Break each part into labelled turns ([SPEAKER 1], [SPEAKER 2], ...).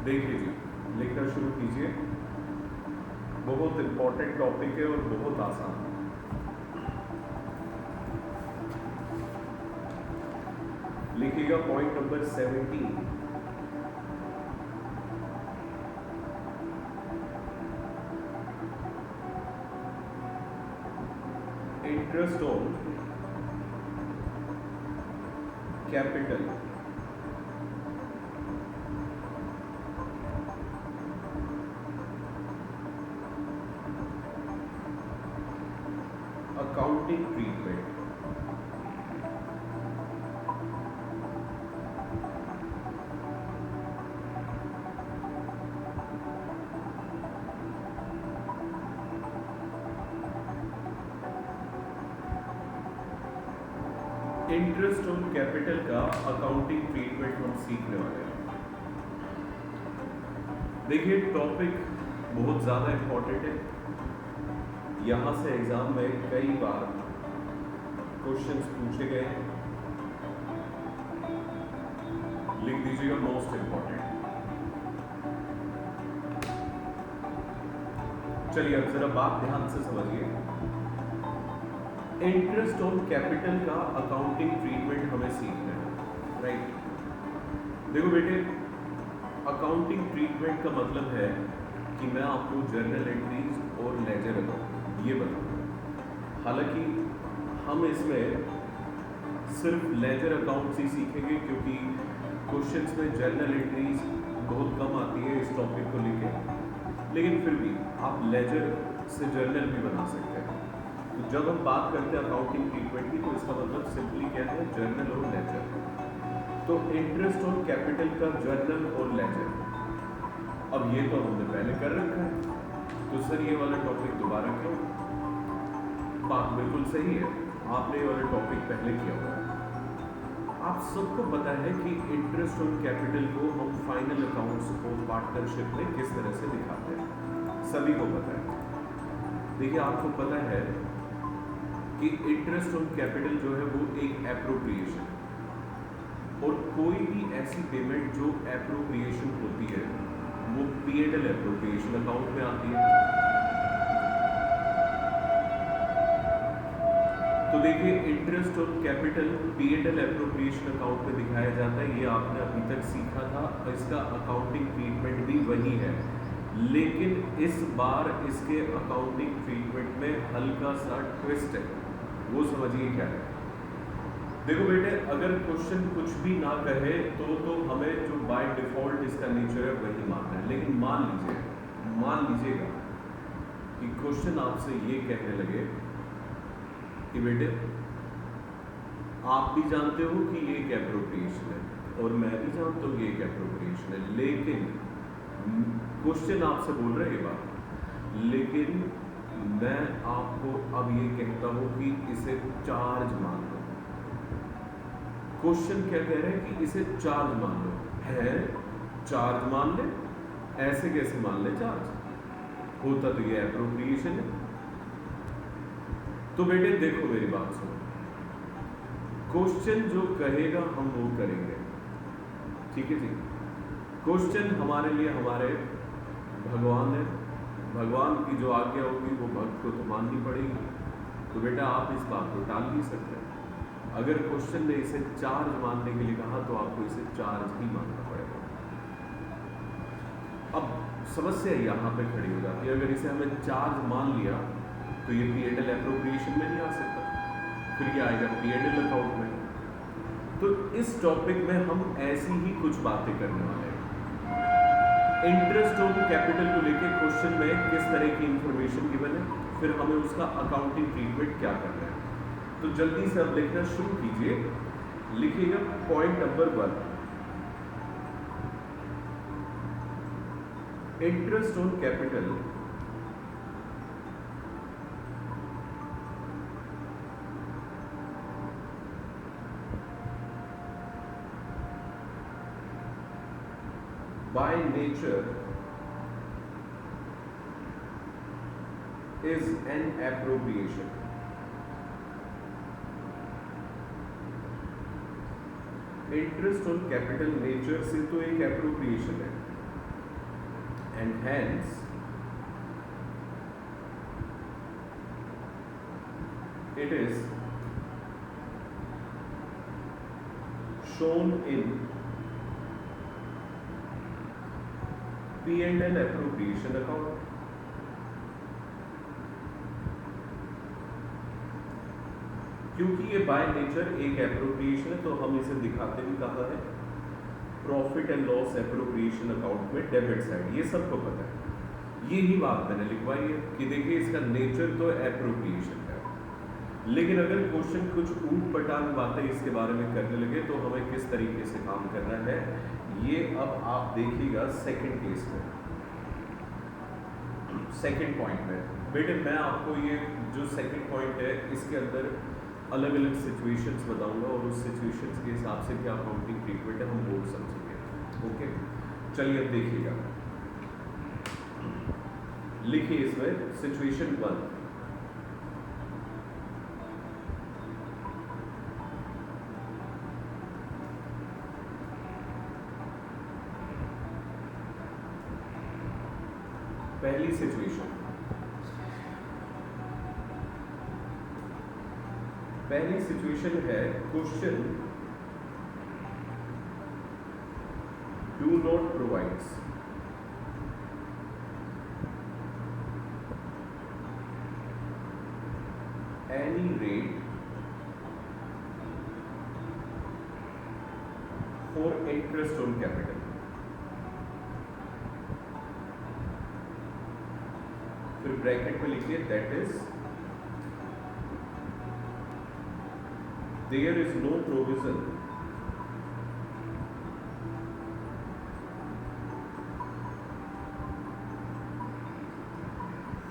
[SPEAKER 1] देखिए जी, लिखना शुरू कीजिए। बहुत इंपॉर्टेंट टॉपिक है और बहुत आसान। लिखिएगा point number 17। Interest on capital accounting treatment. Interest on capital का अकाउंटिंग ट्रीटमेंट हम सीखने वाले हैं। देखिए टॉपिक बहुत ज़्यादा इंपॉर्टेंट है। यहाँ से एग्जाम में कई बार क्वेश्चंस पूछे गए हैं। लिख दीजिएगा मोस्ट इंपॉर्टेंट। चलिए अब जरा बात ध्यान से समझिए। इंटरेस्ट ऑन कैपिटल का अकाउंटिंग ट्रीटमेंट हमें सीखना है, राइट। देखो बेटे, अकाउंटिंग ट्रीटमेंट का मतलब है कि मैं आपको जर्नल एंट्रीज और लेजर अकाउंट ये बताऊंगा। हालांकि हम इसमें सिर्फ लेजर अकाउंट्स ही सीखेंगे क्योंकि क्वेश्चंस में जर्नल एंट्रीज बहुत कम आती है इस टॉपिक को लेके, लेकिन फिर भी आप लेजर से जर्नल भी बना सकते हैं। तो जब हम बात करते हैं अकाउंटिंग ट्रीटमेंट की, तो इसका मतलब सिंपली क्या है, जर्नल और लेजर। तो इंटरेस्ट ऑन कैपिटल का जर्नल और लेजर, अब ये तो हमने पहले कर रखा है, तो सर ये वाला टॉपिक दोबारा क्यों? बात बिल्कुल सही है, आपने ये वाला टॉपिक पहले किया हुआ है। आप सबको पता है कि इंटरेस्ट ऑन कैपिटल को हम फाइनल अकाउंट्स को पार्टनरशिप में किस तरह से दिखाते हैं, सभी को पता है। देखिए आपको पता है कि इंटरेस्ट ऑन कैपिटल जो है वो एक एप्रोप्रिएशन है, और कोई भी ऐसी पेमेंट जो एप्रोप्रिएशन होती है वो P&L एप्रोप्रिएशन अकाउंट में आती है। तो देखिए interest on capital P&L appropriation account में दिखाया जाता है, ये आपने अभी तक सीखा था। इसका अकाउंटिंग ट्रीटमेंट भी वही है, लेकिन इस बार इसके अकाउंटिंग ट्रीटमेंट में हल्का सा ट्विस्ट है, वो समझिए क्या है। देखो बेटे, अगर क्वेश्चन कुछ भी ना कहे तो हमें जो बाय डिफॉल्ट इसका नेचर है वही मानना है। लेकिन मान लीजिएगा कि क्वेश्चन आपसे ये कहने लगे कि बेटे आप भी जानते हो कि ये एक एप्रोप्रिएशन है और मैं भी जानता हूँ ये एक एप्रोप्रिएशन है, लेकिन क्वेश्चन आपसे बोल रहे हैं ये बात, लेकिन मैं आपको अब ये कहता हूं कि इसे चार्ज मान लो। क्वेश्चन क्या कह रहे हैं कि इसे चार्ज मान लो है, चार्ज मान ले, ऐसे कैसे मान ले चार्ज, होता तो ये एप्रोप्रिएशन है। तो बेटे देखो मेरी बात सुनो, क्वेश्चन जो कहेगा हम वो करेंगे, ठीक है जी। क्वेश्चन हमारे लिए हमारे भगवान है, भगवान की जो आज्ञा होगी वो भक्त को तो माननी पड़ेगी। तो बेटा आप इस बात को टाल नहीं सकते। अगर क्वेश्चन ने इसे चार्ज मानने के लिए कहा तो आपको इसे चार्ज ही मानना पड़ेगा। अब समस्या यहाँ पे खड़ी हो जाती है, अगर इसे हमें चार्ज मान लिया तो ये P&L एप्रोप्रिएशन में नहीं आ सकता, फिर ये आएगा P&L अकाउंट में। तो इस टॉपिक में हम ऐसी ही कुछ बातें करने वाले हैं। इंटरेस्ट ऑन कैपिटल को लेके क्वेश्चन में किस तरह की इंफॉर्मेशन गिवन है, फिर हमें उसका अकाउंटिंग ट्रीटमेंट क्या करना है। तो जल्दी से अब लिखना शुरू कीजिए। लिखिएगा point number 1, interest on capital by nature is an appropriation. Interest on capital nature से तो एक एप्रोप्रिएशन है, and hence it is shown in P&L appropriation account. क्योंकि ये बाय नेचर एक एप्रोप्रिएशन है तो हम इसे दिखाते भी कहाँ है, profit and loss appropriation account में डेबिट साइड, ये सबको पता है। ये ही बात मैंने लिखवाई है कि देखिए इसका नेचर तो एप्रोप्रिएशन है, लेकिन अगर क्वेश्चन कुछ ऊट पटांग बातें इसके बारे में करने लगे तो हमें किस तरीके से काम करना है ये अब आप देखिएगा सेकंड केस में, सेकंड पॉइंट में। बेटे मैं आपको ये जो सेकंड पॉइंट है इसके अंदर अलग अलग सिचुएशंस बताऊंगा और उस सिचुएशंस के हिसाब से क्या अकाउंटिंग ट्रीटमेंट है हम वो समझेंगे। ओके चलिए अब देखिएगा, लिखिए इसमें सिचुएशन 1। पहली सिचुएशन, पहली सिचुएशन है question do not provides any rate for interest on capital। फिर ब्रैकेट में लिखिए that is there is no provision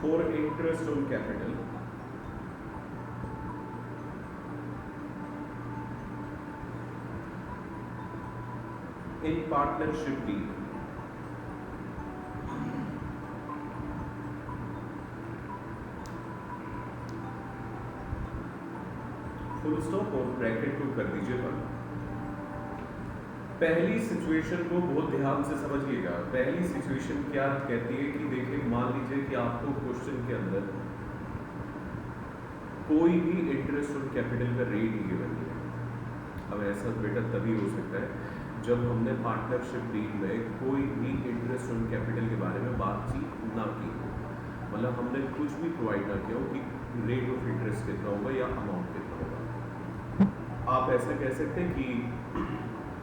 [SPEAKER 1] for interest on capital in partnership deed। Full stop और ब्रैकेट को कर दीजिए बंद। पहली सिचुएशन को बहुत ध्यान से समझिएगा। पहली सिचुएशन क्या कहती है कि देखिए मान लीजिए कि आपको क्वेश्चन के अंदर कोई भी इंटरेस्ट ऑन कैपिटल का रेट गिवन है। अब ऐसा बेटा तभी हो सकता है जब हमने पार्टनरशिप डील में कोई भी इंटरेस्ट ऑन कैपिटल के बारे में बातचीत ना की हो, मतलब हमने कुछ भी प्रोवाइड ना किया हो कि रेट ऑफ इंटरेस्ट कितना होगा या अमाउंट कितना होगा। आप ऐसा कह सकते हैं कि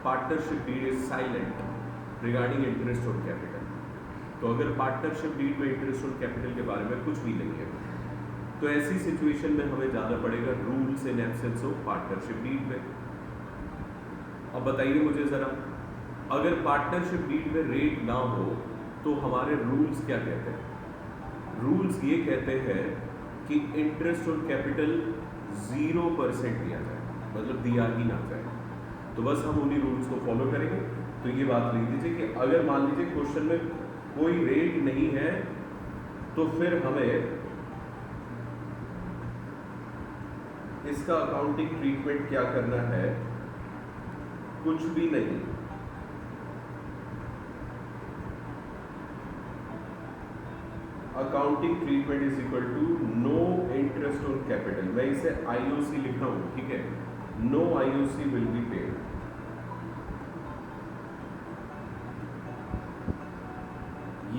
[SPEAKER 1] partnership deed is silent regarding interest on capital. तो अगर पार्टनरशिप डीड में इंटरेस्ट ऑन कैपिटल के बारे में कुछ भी नहीं है तो ऐसी सिचुएशन में हमें जाना पड़ेगा rules in absence of partnership deed में। अब बताइए मुझे ज़रा, अगर पार्टनरशिप डीड में रेट ना हो तो हमारे रूल्स क्या कहते हैं? रूल्स ये कहते हैं कि इंटरेस्ट ऑन कैपिटल 0% दिया जाए, मतलब दिया ही ना जाए। तो बस हम उन्हीं रूल्स को फॉलो करेंगे। तो ये बात लिख दीजिए कि अगर मान लीजिए क्वेश्चन में कोई रेट नहीं है तो फिर हमें इसका अकाउंटिंग ट्रीटमेंट क्या करना है? कुछ भी नहीं। Accounting treatment is equal to no interest on capital. मैं इसे आईओसी लिख रहा हूं, ठीक है? No IOC will be paid.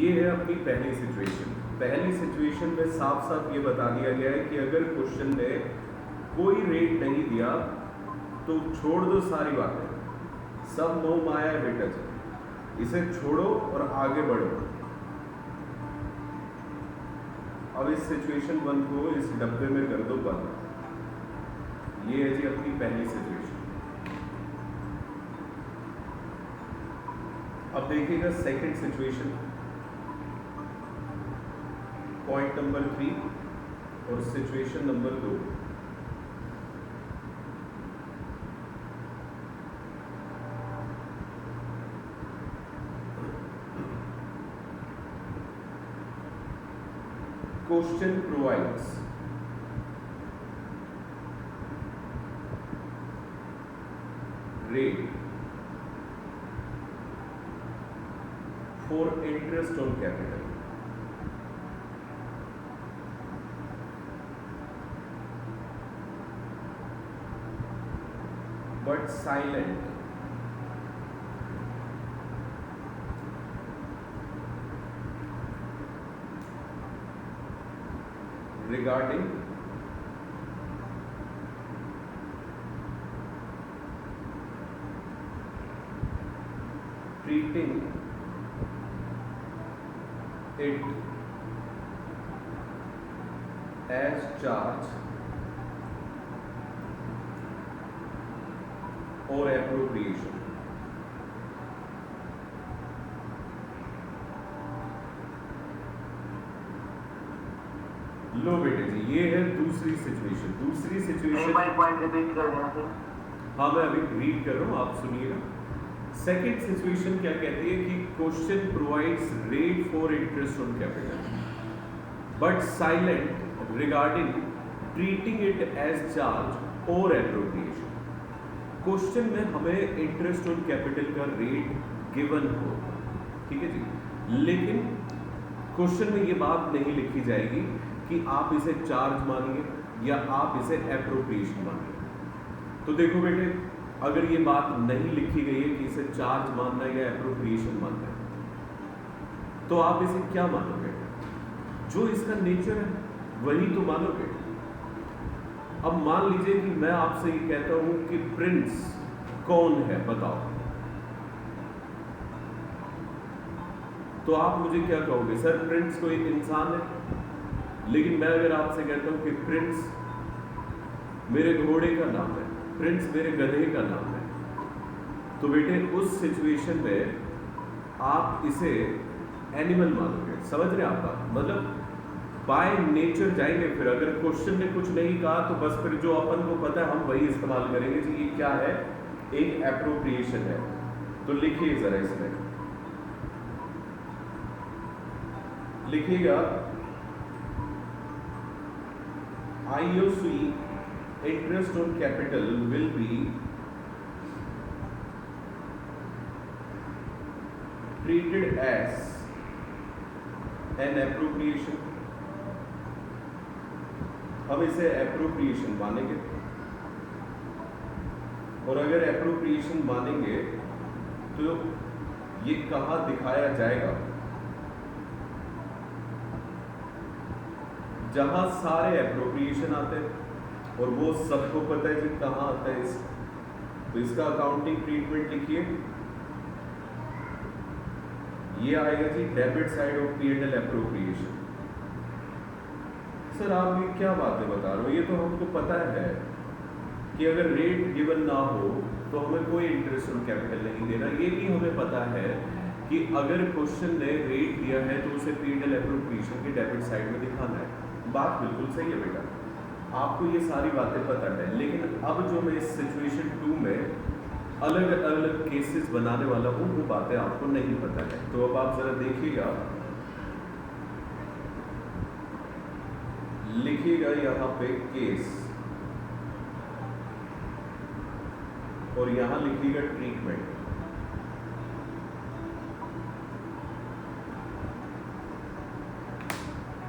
[SPEAKER 1] ये है अपनी पहली सिचुएशन। पहली सिचुएशन में साफ साफ ये बता दिया गया है कि अगर क्वेश्चन में कोई रेट नहीं दिया तो छोड़ दो सारी बातें, सब मोह माया है बेटा जी, इसे छोड़ो और आगे बढ़ो। अब इस सिचुएशन 1 को इस डब्बे में कर दो बंद। ये है जी अपनी पहली सिचुएशन। अब देखिएगा सेकंड सिचुएशन, पॉइंट नंबर 3 और situation number 2। Question provides rate for interest on capital. But silent regarding treating it as charge or appropriation. लो बेटे जी, ये है दूसरी सिचुएशन। दूसरी सिचुएशन
[SPEAKER 2] पॉइंट रिपीट कर देना सर।
[SPEAKER 1] हाँ, मैं अभी रीड कर रहा हूँ, आप सुनिएगा। सेकेंड सिचुएशन क्या कहती है कि question provides rate for interest on capital but silent regarding treating it as charge और एप्रोप्रिएशन। क्वेश्चन में हमें इंटरेस्ट ऑन कैपिटल का रेट गिवन हो, ठीक है जी, लेकिन क्वेश्चन में ये बात नहीं लिखी जाएगी कि आप इसे चार्ज मानिए या आप इसे एप्रोप्रिएशन मानिए। तो देखो बेटे, अगर ये बात नहीं लिखी गई है कि इसे चार्ज मानना है या एप्रोप्रिएशन मानना है, तो आप इसे क्या मानोगे? जो इसका नेचर है वही तो मानोगे। अब मान लीजिए कि मैं आपसे ये कहता हूं कि प्रिंस कौन है, बताओ, तो आप मुझे क्या कहोगे? सर प्रिंस कोई इंसान है। लेकिन मैं अगर आपसे कहता हूं कि प्रिंस मेरे घोड़े का नाम है, प्रिंस मेरे गधे का नाम है, तो बेटे उस सिचुएशन में आप इसे एनिमल मानोगे। समझ रहे हैं आप बात? मतलब बाय नेचर जाएंगे। फिर अगर क्वेश्चन ने कुछ नहीं कहा तो बस फिर जो अपन को पता है हम वही इस्तेमाल करेंगे जी। ये क्या है? एक एप्रोप्रिएशन है। तो लिखिए जरा, इसमें लिखिएगा IOC interest on capital will be treated as an appropriation। हम इसे एप्रोप्रिएशन मानेंगे, और अगर एप्रोप्रिएशन मानेंगे तो ये कहाँ दिखाया जाएगा? जहां सारे एप्रोप्रिएशन आते हैं, और वो सबको पता है कि कहाँ आता है तो इसका अकाउंटिंग ट्रीटमेंट लिखिए। ये आएगा जी debit side of P&L appropriation. Sir आप ये क्या बातें बता रहे हो? ये तो हमको पता है कि अगर रेट गिवन ना हो तो हमें कोई इंटरेस्ट ऑन कैपिटल नहीं देना। ये भी हमें पता है कि अगर क्वेश्चन ने रेट दिया है तो उसे P&L एप्रोप्रिएशन के डेबिट साइड में दिखाना है। बात बिल्कुल सही है बेटा, आपको ये सारी बातें पता है। लेकिन अब जो मैं इस सिचुएशन 2 में अलग अलग केसेस बनाने वाला हूँ वो बातें आपको नहीं पता है। तो अब आप जरा देखिएगा, लिखिएगा यहाँ पे केस, और यहाँ लिखिएगा ट्रीटमेंट।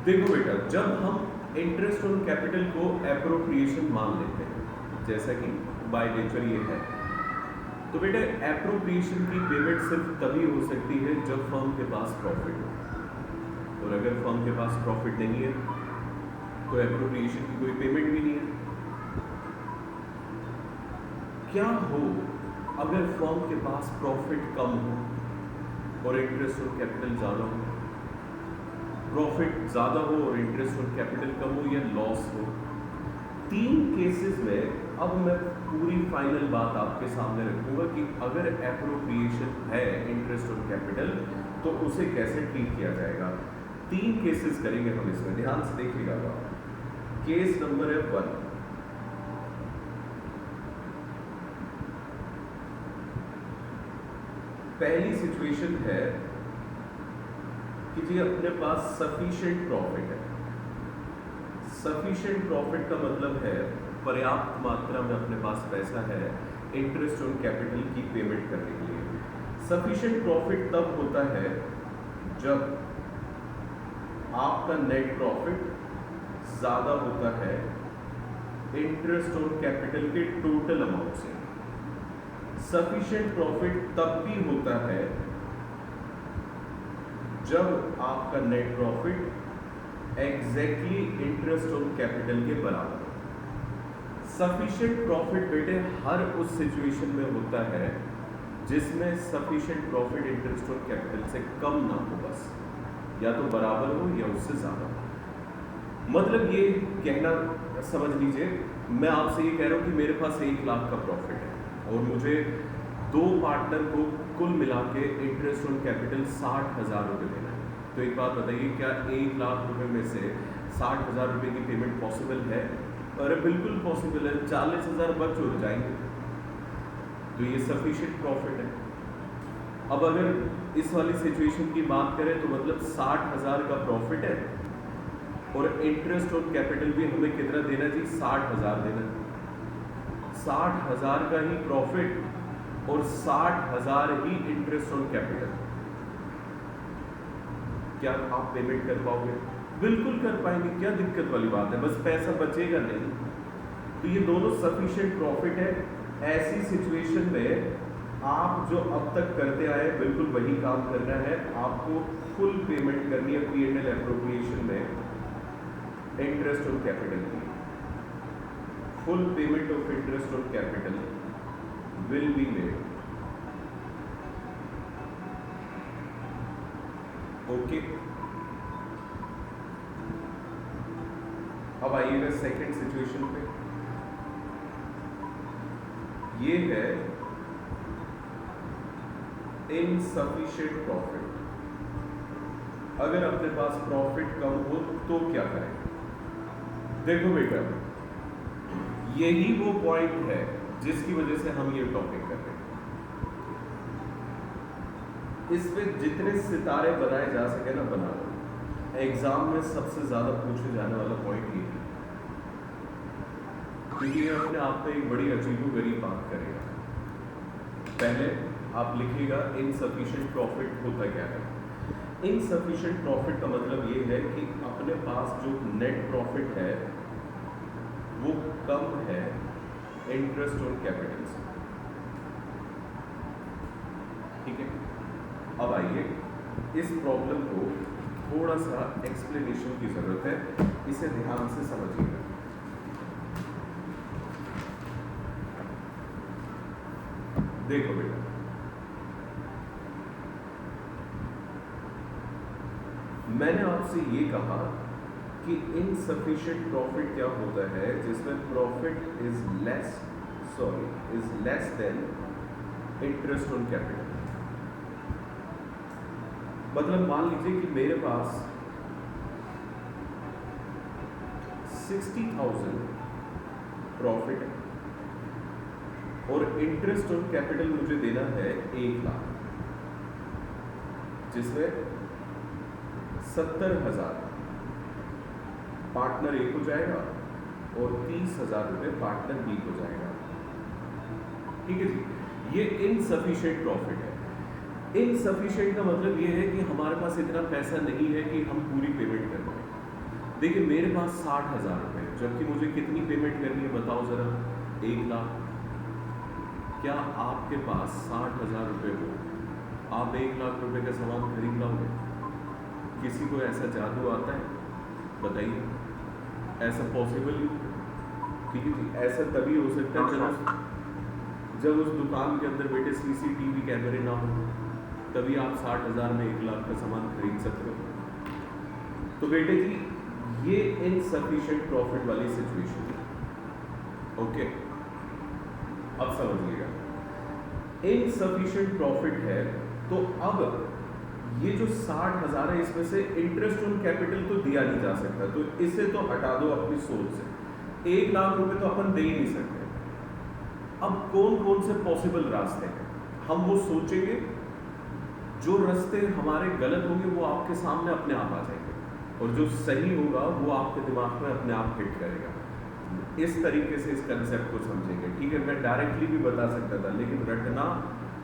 [SPEAKER 1] देखो बेटा, जब हम इंटरेस्ट ऑन कैपिटल को एप्रोप्रिएशन मान लेते हैं, जैसा कि बाय नेचर ये है, तो बेटा एप्रोप्रिएशन की पेमेंट सिर्फ तभी हो सकती है जब फर्म के पास प्रॉफिट हो, और अगर फर्म के पास प्रॉफिट नहीं है तो एप्रोप्रिएशन की कोई पेमेंट भी नहीं है। क्या हो अगर फर्म के पास प्रॉफिट कम हो और इंटरेस्ट ऑन कैपिटल ज़्यादा हो? प्रॉफिट ज़्यादा हो और इंटरेस्ट ऑन कैपिटल कम हो, या लॉस हो? 3 केसेस में अब मैं पूरी फाइनल बात आपके सामने रखूंगा कि अगर एप्रोप्रिएशन है इंटरेस्ट ऑन कैपिटल तो उसे कैसे ट्रीट किया जाएगा। 3 केसेस करेंगे हम इसमें, ध्यान से देखिएगा। केस नंबर है 1। पहली सिचुएशन है कि जी अपने पास सफिशिएंट प्रॉफिट है। सफिशिएंट प्रॉफिट का मतलब है पर्याप्त मात्रा में अपने पास पैसा है इंटरेस्ट ऑन कैपिटल की पेमेंट करने के लिए। सफिशिएंट प्रॉफिट तब होता है जब आपका नेट प्रॉफिट ज़्यादा होता है इंटरेस्ट ऑन कैपिटल के टोटल अमाउंट से। सफिशिएंट प्रॉफिट तब भी होता है जब आपका net profit exactly interest on capital के बराबर हो। सफिशिएंट प्रॉफिट बेटे हर उस सिचुएशन में होता है जिसमें sufficient profit interest on capital से कम ना हो, बस या तो बराबर हो या उससे ज़्यादा हो। मतलब ये कहना समझ लीजिए, मैं आपसे ये कह रहा हूँ कि मेरे पास 1 लाख का प्रॉफिट है और मुझे 2 पार्टनर को कुल मिला के इंटरेस्ट ऑन कैपिटल 60,000 रुपये देना है। तो एक बात बताइए, क्या 1 लाख रुपए में से 60,000 रुपये की पेमेंट पॉसिबल है? अरे बिल्कुल पॉसिबल है, 40,000 बच हो जाएंगे। तो ये सफिशिएंट प्रॉफिट है। अब अगर इस वाली सिचुएशन की बात करें तो मतलब 60,000 का प्रॉफिट है और इंटरेस्ट ऑन कैपिटल भी हमें कितना देना जी? 60,000 देना। 60,000 का ही प्रॉफिट और 60,000 ही इंटरेस्ट ऑन कैपिटल। क्या आप पेमेंट कर पाओगे? बिल्कुल कर पाएंगे, क्या दिक्कत वाली बात है, बस पैसा बचेगा नहीं। तो ये दोनों सफिशिएंट प्रॉफिट है। ऐसी सिचुएशन में आप जो अब तक करते आए बिल्कुल वही काम करना है। आपको फुल पेमेंट करनी है P&L एप्रोप्रिएशन में इंटरेस्ट ऑन कैपिटल की। Full payment of interest on capital will be made. Okay, अब आइएगा सेकंड सिचुएशन पे। ये है इनसफिशिएंट प्रॉफिट। अगर अपने पास प्रॉफिट कम हो तो क्या करें? देखो बेटा, यही वो पॉइंट है जिसकी वजह से हम ये टॉपिक कर रहे हैं। इस पे जितने सितारे बनाए जा सके ना बना लो। एग्जाम में सबसे ज्यादा पूछे जाने वाला पॉइंट ये है, क्योंकि ये अपने आप में एक बड़ी अजीबोगरीब बात करेगा। पहले आप लिखिएगा इनसफिशिएंट प्रॉफिट होता क्या है। इनसफिशिएंट प्रॉफिट का मतलब ये है कि अपने पास जो नेट प्रॉफिट है वो कम है इंटरेस्ट ऑन कैपिटल से। ठीक है, अब आइए इस प्रॉब्लम को थोड़ा सा एक्सप्लेनेशन की जरूरत है, इसे ध्यान से समझिएगा। देखो बेटा, मैंने आपसे ये कहा कि इनसफिशिएंट प्रॉफिट क्या होता है जिसमें profit is less than interest on capital. मतलब मान लीजिए कि मेरे पास 60,000 प्रॉफिट है और इंटरेस्ट ऑन कैपिटल मुझे देना है 1 लाख, जिसमें 70,000 पार्टनर ए को जाएगा और 30,000 रुपये पार्टनर बी को जाएगा। ठीक है जी, ये इनसफिशिएंट प्रॉफिट है। इनसफिशिएंट का मतलब ये है कि हमारे पास इतना पैसा नहीं है कि हम पूरी पेमेंट कर पाए। देखिए मेरे पास 60,000 रुपये, जबकि मुझे कितनी पेमेंट करनी है बताओ जरा? 1 लाख। क्या आपके पास 60,000 रुपये हो, आप 1 लाख रुपए का सामान खरीद लोगे? किसी को ऐसा जादू आता है? बताइए, ऐसा पॉसिबल ही? ठीक है जी, ऐसा तभी हो सकता है जब उस दुकान के अंदर बेटे CCTV कैमरे ना हो, तभी आप 60,000 में 1 लाख का सामान खरीद सकते हो। तो बेटे जी ये इनसफिशिएंट प्रॉफिट वाली सिचुएशन है। ओके, अब समझिएगा, इनसफिशिएंट प्रॉफिट है तो अब ये जो 60,000 है इसमें से इंटरेस्ट ऑन कैपिटल तो दिया नहीं जा सकता, तो इसे तो हटा दो अपनी सोच से। 1 लाख रुपए तो अपन दे ही नहीं सकते। अब कौन कौन से पॉसिबल रास्ते हैं हम वो सोचेंगे। जो रास्ते हमारे गलत होंगे वो आपके सामने अपने आप आ जाएंगे और जो सही होगा वो आपके दिमाग में अपने आप हिट करेगा। इस तरीके से इस कंसेप्ट को समझेंगे। ठीक है, मैं डायरेक्टली भी बता सकता था लेकिन रटना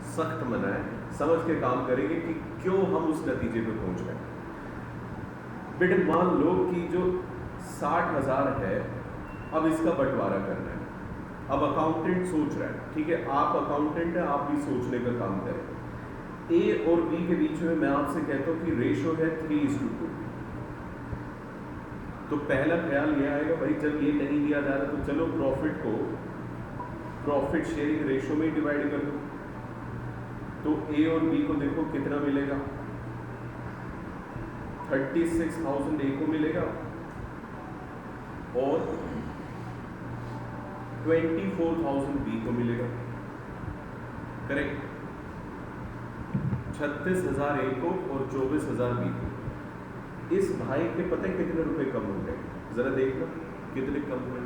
[SPEAKER 1] सख्त मना है, समझ के काम करेंगे कि क्यों हम उस नतीजे पे पहुंच रहे हैं। बेटे मान लो कि जो 60,000 है, अब इसका बंटवारा करना है। अब अकाउंटेंट सोच रहा है, ठीक है, आप अकाउंटेंट है, आप भी सोचने का काम करें। ए और बी के बीच में मैं आपसे कहता हूं कि रेशो है 3:2। तो पहला ख्याल यह आएगा भाई जब ये नहीं दिया जा रहा तो चलो प्रॉफिट को प्रॉफिट शेयरिंग रेशो में ही डिवाइड कर दो। तो ए और बी को देखो कितना मिलेगा, 36,000 ए को मिलेगा और 24,000 बी को मिलेगा। करेक्ट, 36,000 ए को और 24,000 बी को। इस भाई के पता है कितने रुपए कम हो गए, जरा देखना कितने कम हुए।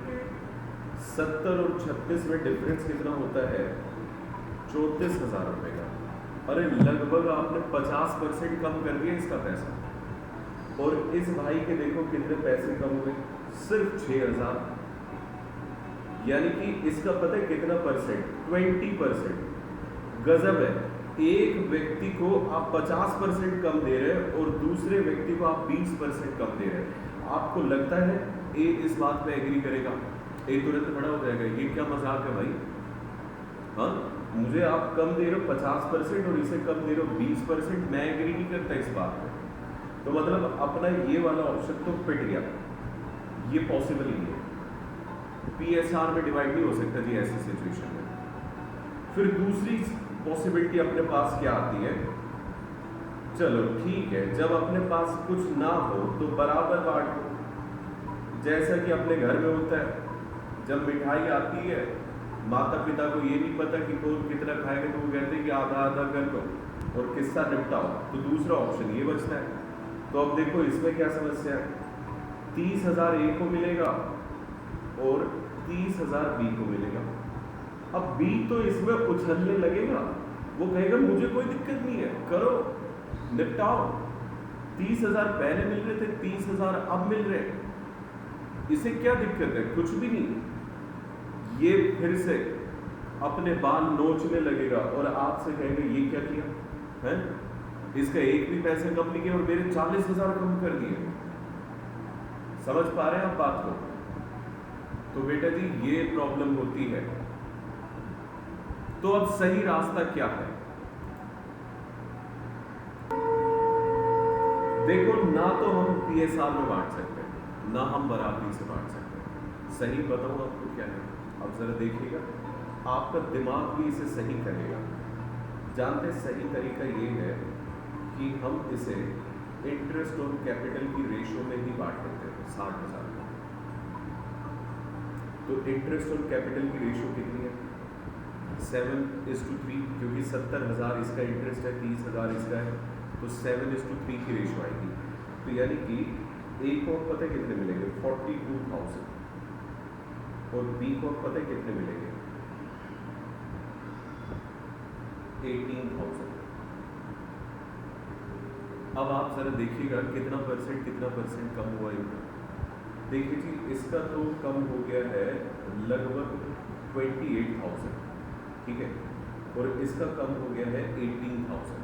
[SPEAKER 1] 70 और 36 में डिफरेंस कितना होता है, 34,000 रुपए का। अरे लगभग आपने 50% कम कर दिया इसका पैसा। और इस भाई के देखो कितने पैसे कम हुए, सिर्फ 6,000। यानी कि इसका पता है कितना परसेंट, 20%। गजब है, एक व्यक्ति को आप 50% कम दे रहे हैं और दूसरे व्यक्ति को आप 20% कम दे रहे हैं। आपको लगता है ए इस बात पे एग्री करेगा? ए तुरंत खड़ा हो जाएगा, ये क्या मजाक है भाई, हाँ मुझे आप कम दे रहे हो 50% और इसे कम दे रहे हो 20%, मैं एग्री नहीं करता इस बात पे। तो मतलब अपना ये वाला ऑप्शन तो पिट गया, ये पॉसिबल ही है, पीएसआर में डिवाइड नहीं हो सकता जी ऐसी सिचुएशन में। फिर दूसरी पॉसिबिलिटी अपने पास क्या आती है, चलो ठीक है, जब अपने पास कुछ ना हो तो बराबर बांटो, जैसा कि अपने घर में होता है। जब मिठाई आती है माता पिता को ये नहीं पता कि कौन कितना खाएगा, तो वो कहते हैं कि आधा आधा कर लो और किस्सा निपटाओ, तो दूसरा ऑप्शन ये बचता है। तो अब देखो इसमें क्या समस्या है, 30,000 ए को मिलेगा और 30,000 बी को मिलेगा। अब बी तो इसमें उछलने लगेगा, वो कहेगा मुझे कोई दिक्कत नहीं है, करो निपटाओ, 30,000 पहले मिल रहे थे, 30,000 अब मिल रहे हैं, इसे क्या दिक्कत है, कुछ भी नहीं। ये फिर से अपने बाल नोचने लगेगा और आपसे कहेगा ये क्या किया है, इसका एक भी पैसे कम नहीं किया और मेरे 40,000 कम कर दिए। समझ पा रहे हैं आप बात को? तो बेटा जी ये प्रॉब्लम होती है। तो अब सही रास्ता क्या है, देखो ना तो हम पीएसआर में बांट सकते हैं, ना हम बराबरी से बांट सकते हैं। सही बताऊं आपको क्या है, अब जरा देखिएगा, आपका दिमाग भी इसे सही करेगा। जानते सही तरीका ये है कि हम इसे इंटरेस्ट और कैपिटल की रेशियो में ही बांट देते हैं 60,000 में। तो इंटरेस्ट और कैपिटल की रेशियो कितनी है, 7:3, क्योंकि 70,000 इसका इंटरेस्ट है, 30,000 इसका है, तो 7:3 की रेशियो आएगी। तो यानी कि ए को पता है कितने मिलेंगे, 42,000 और बी को पता है कितने मिलेंगे, 18,000। अब आप जरा देखिएगा कितना परसेंट कम हुआ इनका। देखिए जी इसका तो कम हो गया है लगभग 28,000, ठीक है, और इसका कम हो गया है 18,000।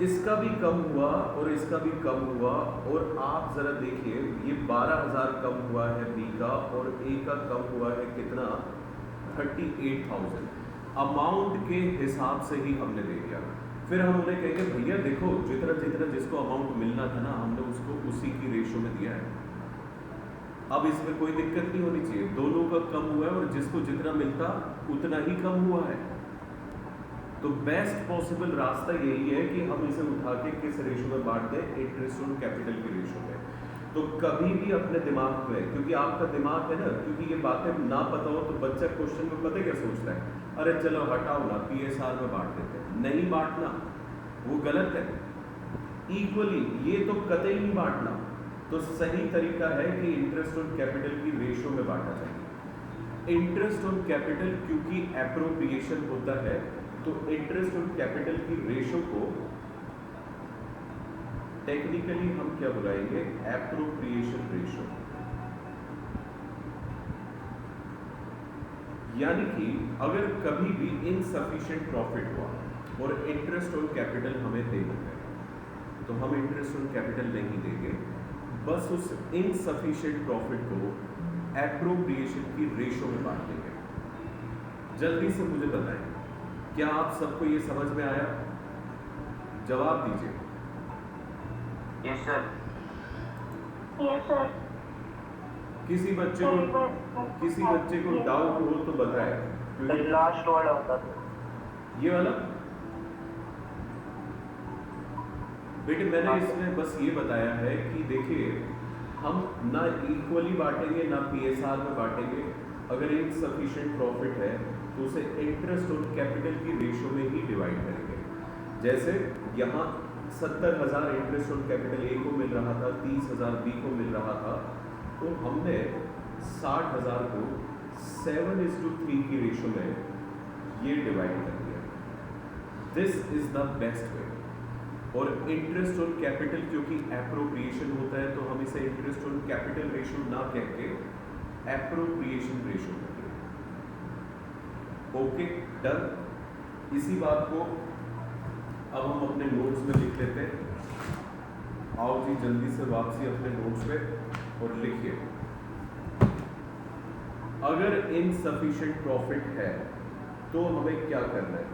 [SPEAKER 1] इसका भी कम हुआ और इसका भी कम हुआ, और आप जरा देखिए ये 12,000 कम हुआ है बी का, और ए का कम हुआ है कितना, 38,000। अमाउंट के हिसाब से ही हमने दे दिया। फिर हम उन्हें कहेंगे भैया देखो जितना जितना जिसको अमाउंट मिलना था ना, हमने उसको उसी की रेशो में दिया है, अब इसमें कोई दिक्कत नहीं होनी चाहिए, दोनों का कम हुआ है और जिसको जितना मिलता उतना ही कम हुआ है। तो बेस्ट पॉसिबल रास्ता यही है कि हम इसे उठा के किस रेशो में बांट दें, इंटरेस्ट और कैपिटल की रेशो में। तो कभी भी अपने दिमाग में, क्योंकि आपका दिमाग है ना, क्योंकि ये बातें ना पता हो तो बच्चा क्वेश्चन में पता क्या सोचता है, अरे चलो हटाओ ना पीएसआर में बांट देते हैं। नहीं बांटना, वो गलत है। इक्वली ये तो कतई नहीं बांटना। तो सही तरीका है कि इंटरेस्ट और कैपिटल की रेशो में बांटा जाए। इंटरेस्ट और कैपिटल क्योंकि एप्रोप्रिएशन होता है, तो इंटरेस्ट और कैपिटल की रेशो को टेक्निकली हम क्या बुलाएंगे, एप्रोप्रिएशन रेशो। यानी कि अगर कभी भी इनसफिशिएंट प्रॉफिट हुआ और इंटरेस्ट ऑन कैपिटल हमें देना है तो हम इंटरेस्ट ऑन कैपिटल नहीं देंगे, बस उस इनसफिशिएंट प्रॉफिट को एप्रोप्रिएशन की रेशो में बांट देंगे। जल्दी से मुझे बताएं, क्या आप सबको ये समझ में आया? जवाब दीजिए।
[SPEAKER 2] Yes sir.
[SPEAKER 3] Yes sir.
[SPEAKER 1] किसी बच्चे को डाउट हो तो बताए, क्योंकि
[SPEAKER 2] लास्ट वाला होता था
[SPEAKER 1] ये वाला बेटे मैंने इसमें बस ये बताया है कि देखिए हम ना इक्वली बांटेंगे ना पीएसआर में बांटेंगे। अगर इनसफिशिएंट प्रॉफिट है तो उसे इंटरेस्ट ऑन कैपिटल की रेशो में ही डिवाइड करेंगे। जैसे यहाँ 70,000 इंटरेस्ट ऑन कैपिटल ए को मिल रहा था, 30,000 बी को मिल रहा था, तो हमने 60,000 को 7:3 की रेशो में ये डिवाइड कर दिया। This is the best way. और इंटरेस्ट ऑन कैपिटल क्योंकि एप्रोप्रिएशन होता है तो हम इसे इंटरेस्ट ऑन कैपिटल रेशो ना कह के एप्रोप्रिएशन रेशो करेंगे। Okay done. इसी बात को अब हम अपने नोट्स में लिख लेते हैं। आओ जी जल्दी से वापसी अपने नोट्स पे और लिखिए। अगर इनसफिशिएंट प्रॉफिट है तो हमें क्या करना है?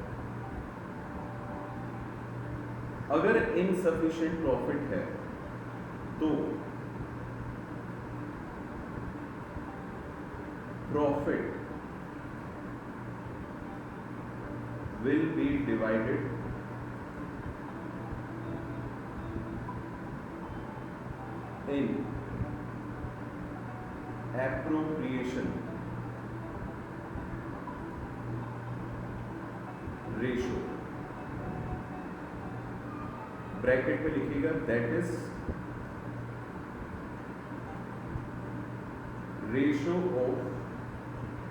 [SPEAKER 1] अगर इनसफिशिएंट प्रॉफिट है तो profit will be divided in appropriation ratio। Bracket में लिखिएगा that is ratio of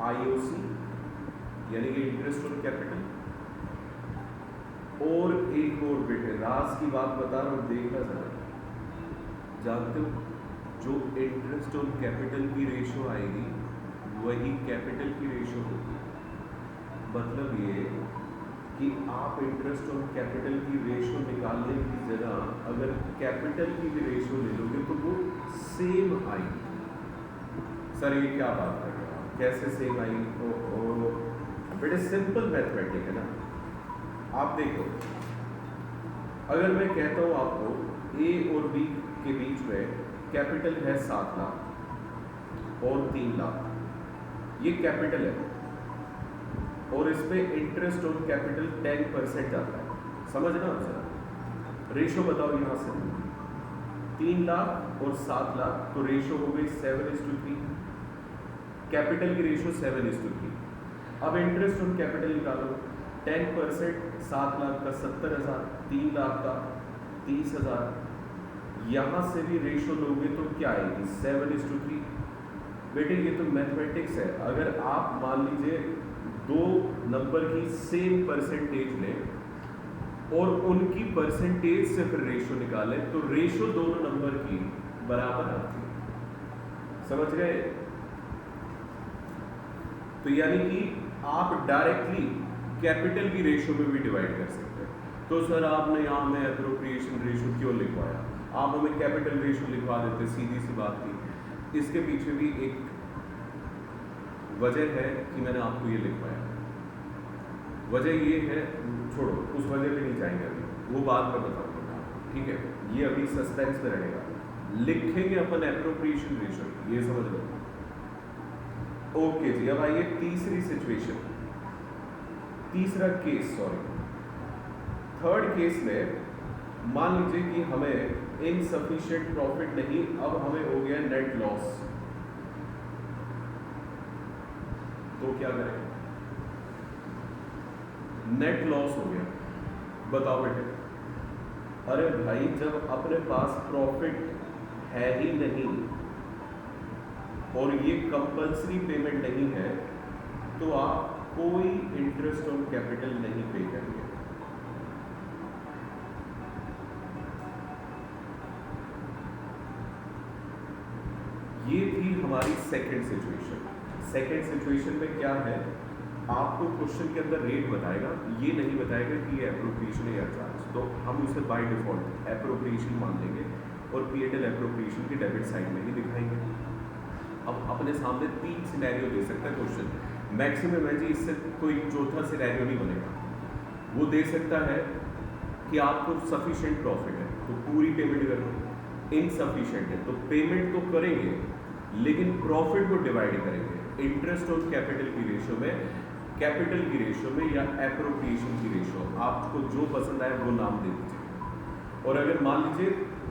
[SPEAKER 1] IOC यानी कि इंटरेस्ट ऑन कैपिटल। और एक और बेटे राज की बात बता रहा हूं, देखना जरा। जानते हो जो इंटरेस्ट ऑन कैपिटल की रेशो आएगी वही कैपिटल की रेशो होगी। मतलब ये कि आप इंटरेस्ट ऑन कैपिटल की रेशो निकालने की जगह अगर कैपिटल की भी रेशो ले लोगे तो वो सेम आएगी। सर ये क्या बात कर रहे हो, कैसे सेम आएगी? बेटे सिंपल मैथमेटिक है ना। आप देखो, अगर मैं कहता हूं आपको ए और बी के बीच में कैपिटल है 7 लाख और 3 लाख, ये कैपिटल है और इस पे इंटरेस्ट ऑन कैपिटल 10% जाता है। समझना आप जरा। रेशो बताओ यहां से 3 लाख और 7 लाख तो रेशो हो गई 7:3। कैपिटल की रेशो 7:3। अब इंटरेस्ट ऑन कैपिटल निकालो। 10% 7 लाख का 70,000, 3 लाख का 30,000। यहां से भी रेशो लोगे तो क्या आएगी? 7:3। बेटे ये तो मैथमेटिक्स है। अगर आप मान लीजिए दो नंबर की सेम परसेंटेज लें और उनकी परसेंटेज से फिर रेशो निकालें तो रेशो दोनों नंबर की बराबर आती है। समझ गए? तो यानी कि आप डायरेक्टली कैपिटल की रेशो में भी डिवाइड कर सकते हैं। तो सर आपने यहाँ में एप्रोप्रिएशन रेशो क्यों लिखवाया? आप हमें कैपिटल रेशो लिखवा देते, सीधी सी बात थी। इसके पीछे भी एक वजह है कि मैंने आपको ये लिखवाया। वजह ये है, छोड़ो उस वजह पे नहीं जाएंगे अभी, वो बाद में बताऊंगा। ठीक है, ये अभी सस्पेंस में रहेगा। लिखेंगे अपन एप्रोप्रिएशन रेशो, ये समझ लो। ओके जी, अब आइए तीसरी सिचुएशन, तीसरा केस, थर्ड केस में मान लीजिए कि हमें इनसफिशिएंट प्रॉफिट नहीं, अब हमें हो गया नेट लॉस। तो क्या करें? नेट लॉस हो गया। बताओ बेटे। अरे भाई जब अपने पास प्रॉफिट है ही नहीं और ये कंपल्सरी पेमेंट नहीं है तो आप कोई इंटरेस्ट ऑन कैपिटल नहीं पे करेंगे। ये थी हमारी सेकंड सिचुएशन। सेकंड सिचुएशन में क्या है आपको क्वेश्चन के अंदर रेट बताएगा, ये नहीं बताएगा कि ये एप्रोप्रिएशन है या चार्ज, तो हम उसे बाय डिफॉल्ट एप्रोप्रिएशन मान लेंगे और P&L एप्रोप्रिएशन की डेबिट साइड में ही दिखाएंगे। अब अपने सामने 3 सिनेरियो दे सकता है क्वेश्चन, मैक्सिमम है जी, इससे कोई चौथा सिनेरियो नहीं बनेगा। वो दे सकता है कि आपको सफिशिएंट प्रॉफिट है तो पूरी पेमेंट कर दो, इनसफिशिएंट है तो पेमेंट तो करेंगे लेकिन प्रॉफिट को डिवाइड करेंगे इंटरेस्ट ऑन कैपिटल की रेशियो में, कैपिटल की रेशियो में या एप्रोप्रिएशन की रेशियो, आपको जो पसंद आए वो नाम दे दीजिए। और अगर मान लीजिए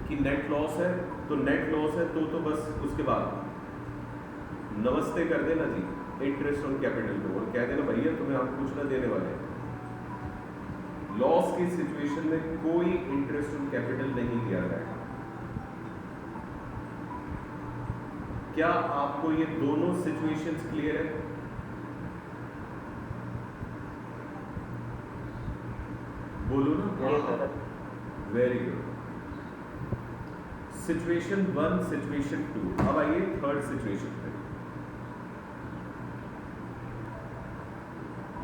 [SPEAKER 1] कि नेट लॉस है तो नेट लॉस है तो बस उसके बाद नमस्ते कर देना जी इंटरेस्ट ऑन कैपिटल को और कह देना भैया तुम्हें हम कुछ ना देने वाले। लॉस की सिचुएशन में कोई इंटरेस्ट ऑन कैपिटल नहीं दिया जाएगा। क्या आपको ये दोनों सिचुएशंस क्लियर है? बोलो ना। Very good. Situation 1, situation 2। अब आइए थर्ड सिचुएशन पे।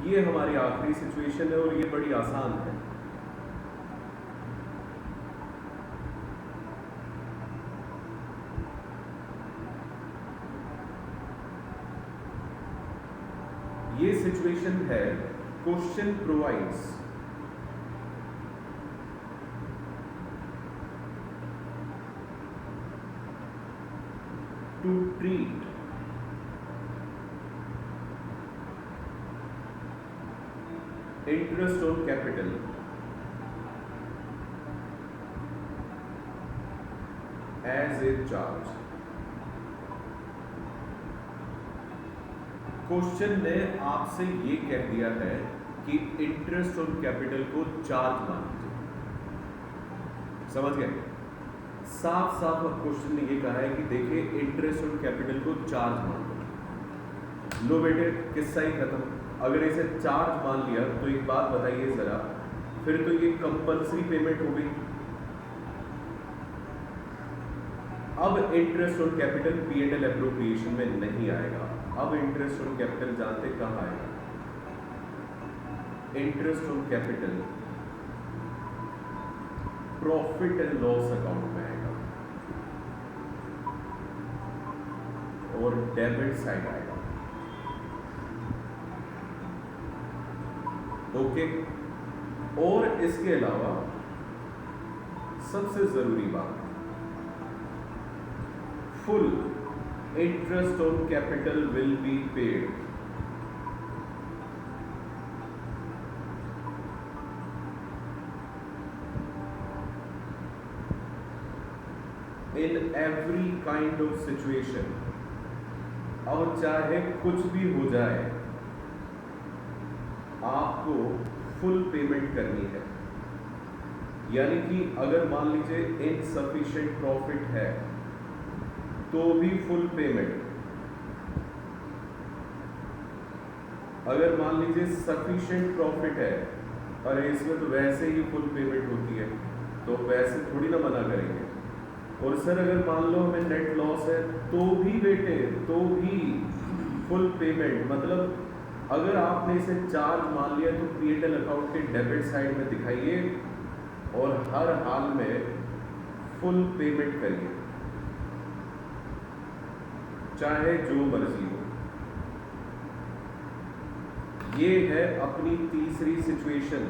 [SPEAKER 1] ये हमारी आखिरी सिचुएशन है और ये बड़ी आसान है। ये सिचुएशन है, question provides to treat interest on capital as a charge। Question ने आपसे ये कह दिया है कि इंटरेस्ट ऑन कैपिटल को चार्ज मान लीजिए। समझ गए? साफ साफ क्वेश्चन ने ये कहा है कि देखिए इंटरेस्ट ऑन कैपिटल को चार्ज मान लो। लो बेटे किस्सा ही खत्म। अगर इसे चार्ज मान लिया तो एक बात बताइए जरा, फिर तो ये कंपल्सरी पेमेंट हो गई। अब interest on capital P&L appropriation में नहीं आएगा। अब इंटरेस्ट ऑन कैपिटल जानते कहां आएगा? Interest on capital profit and loss account में आएगा और डेबिट साइड आएगा। ओके। और इसके अलावा सबसे जरूरी बात, full interest on capital will be paid in every kind of situation. और चाहे कुछ भी हो जाए आपको फुल पेमेंट करनी है। यानी कि अगर मान लीजिए इनसफिशिएंट प्रॉफिट है तो भी फुल पेमेंट, अगर मान लीजिए सफिशिएंट प्रॉफिट है, अरे इसमें तो वैसे ही फुल पेमेंट होती है तो वैसे थोड़ी ना मना करेंगे। और सर अगर मान लो हमें नेट लॉस है तो भी बेटे तो भी फुल पेमेंट, मतलब अगर आपने इसे चार्ज मान लिया तो P&L अकाउंट के डेबिट साइड में दिखाइए और हर हाल में फुल पेमेंट करिए, चाहे जो मर्जी हो। ये है अपनी तीसरी सिचुएशन।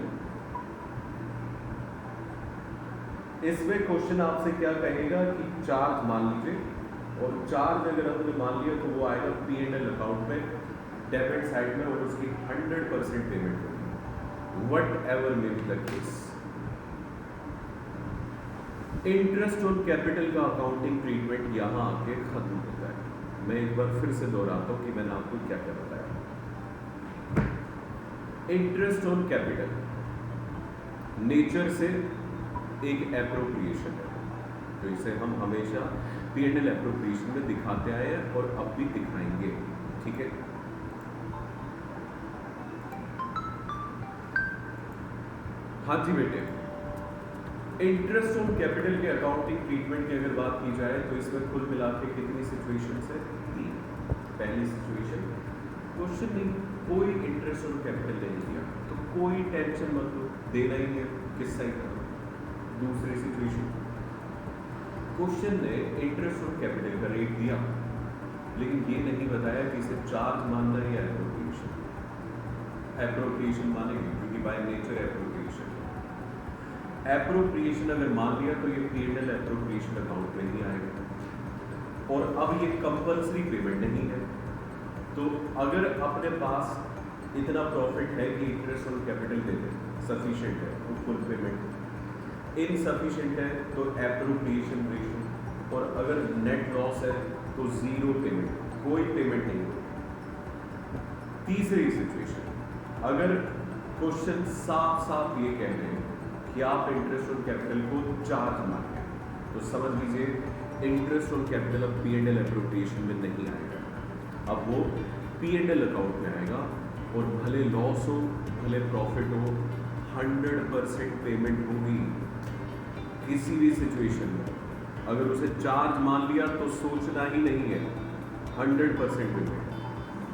[SPEAKER 1] इसमें क्वेश्चन आपसे क्या कहेगा कि चार्ज मान लीजिए, और चार्ज अगर हमने मान लिया तो वो आएगा P&L अकाउंट में डेबिट साइड में और उसकी 100% पेमेंट होगी, what ever may be the case. Interest on capital का अकाउंटिंग ट्रीटमेंट यहां आके खत्म होता है। मैं एक बार फिर से दोहराता हूं कि मैंने आपको क्या क्या बताया। इंटरेस्ट ऑन कैपिटल नेचर से एक एप्रोप्रिएशन है, तो इसे हम हमेशा P&L एप्रोप्रिएशन में दिखाते आए हैं और अब भी दिखाएंगे। ठीक है। हाँ जी बेटे, इंटरेस्ट ऑन कैपिटल के अकाउंटिंग ट्रीटमेंट की अगर बात की जाए तो इसमें कुल मिला के कितनी सिचुएशंस है? 3। पहली सिचुएशन, क्वेश्चन नहीं कोई इंटरेस्ट ऑन कैपिटल नहीं दिया, तो कोई टेंशन मत लो, देना ही है, किस साइड का। दूसरी सिचुएशन, क्वेश्चन ने इंटरेस्ट ऑन कैपिटल का रेट दिया, लेकिन ये नहीं बताया कि इसे चार्ज मानना है या एप्रोप्रिएशन। एप्रोप्रिएशन मानेंगे क्योंकि बाय नेचर एप्रोप्रिएशन। एप्रोप्रिएशन अगर मान लिया तो ये P&L एप्रोप्रिएशन अकाउंट में नहीं आएगा, और अब ये कंपल्सरी पेमेंट नहीं है। तो अगर अपने पास इतना प्रॉफिट है कि इंटरेस्ट ऑन कैपिटल दे दें, सफिशिएंट है तो फुल पेमेंट, इनसफिशिएंट है तो एप्रोप्रिएशन रेशियो, और अगर नेट लॉस है तो जीरो पेमेंट, कोई पेमेंट नहीं होगी। तीसरी सिचुएशन, अगर क्वेश्चन साफ साफ ये कह रहे हैं कि आप इंटरेस्ट ऑन कैपिटल को चार्ज मांगे, तो समझ लीजिए इंटरेस्ट ऑन कैपिटल अब P&L एप्रोप्रिएशन में नहीं आएगा, अब वो P&L अकाउंट में आएगा, और भले लॉस हो भले प्रॉफिट हो 100% पेमेंट होगी। किसी भी सिचुएशन में अगर उसे चार्ज मान लिया तो सोचना ही नहीं है, 100% पेमेंट।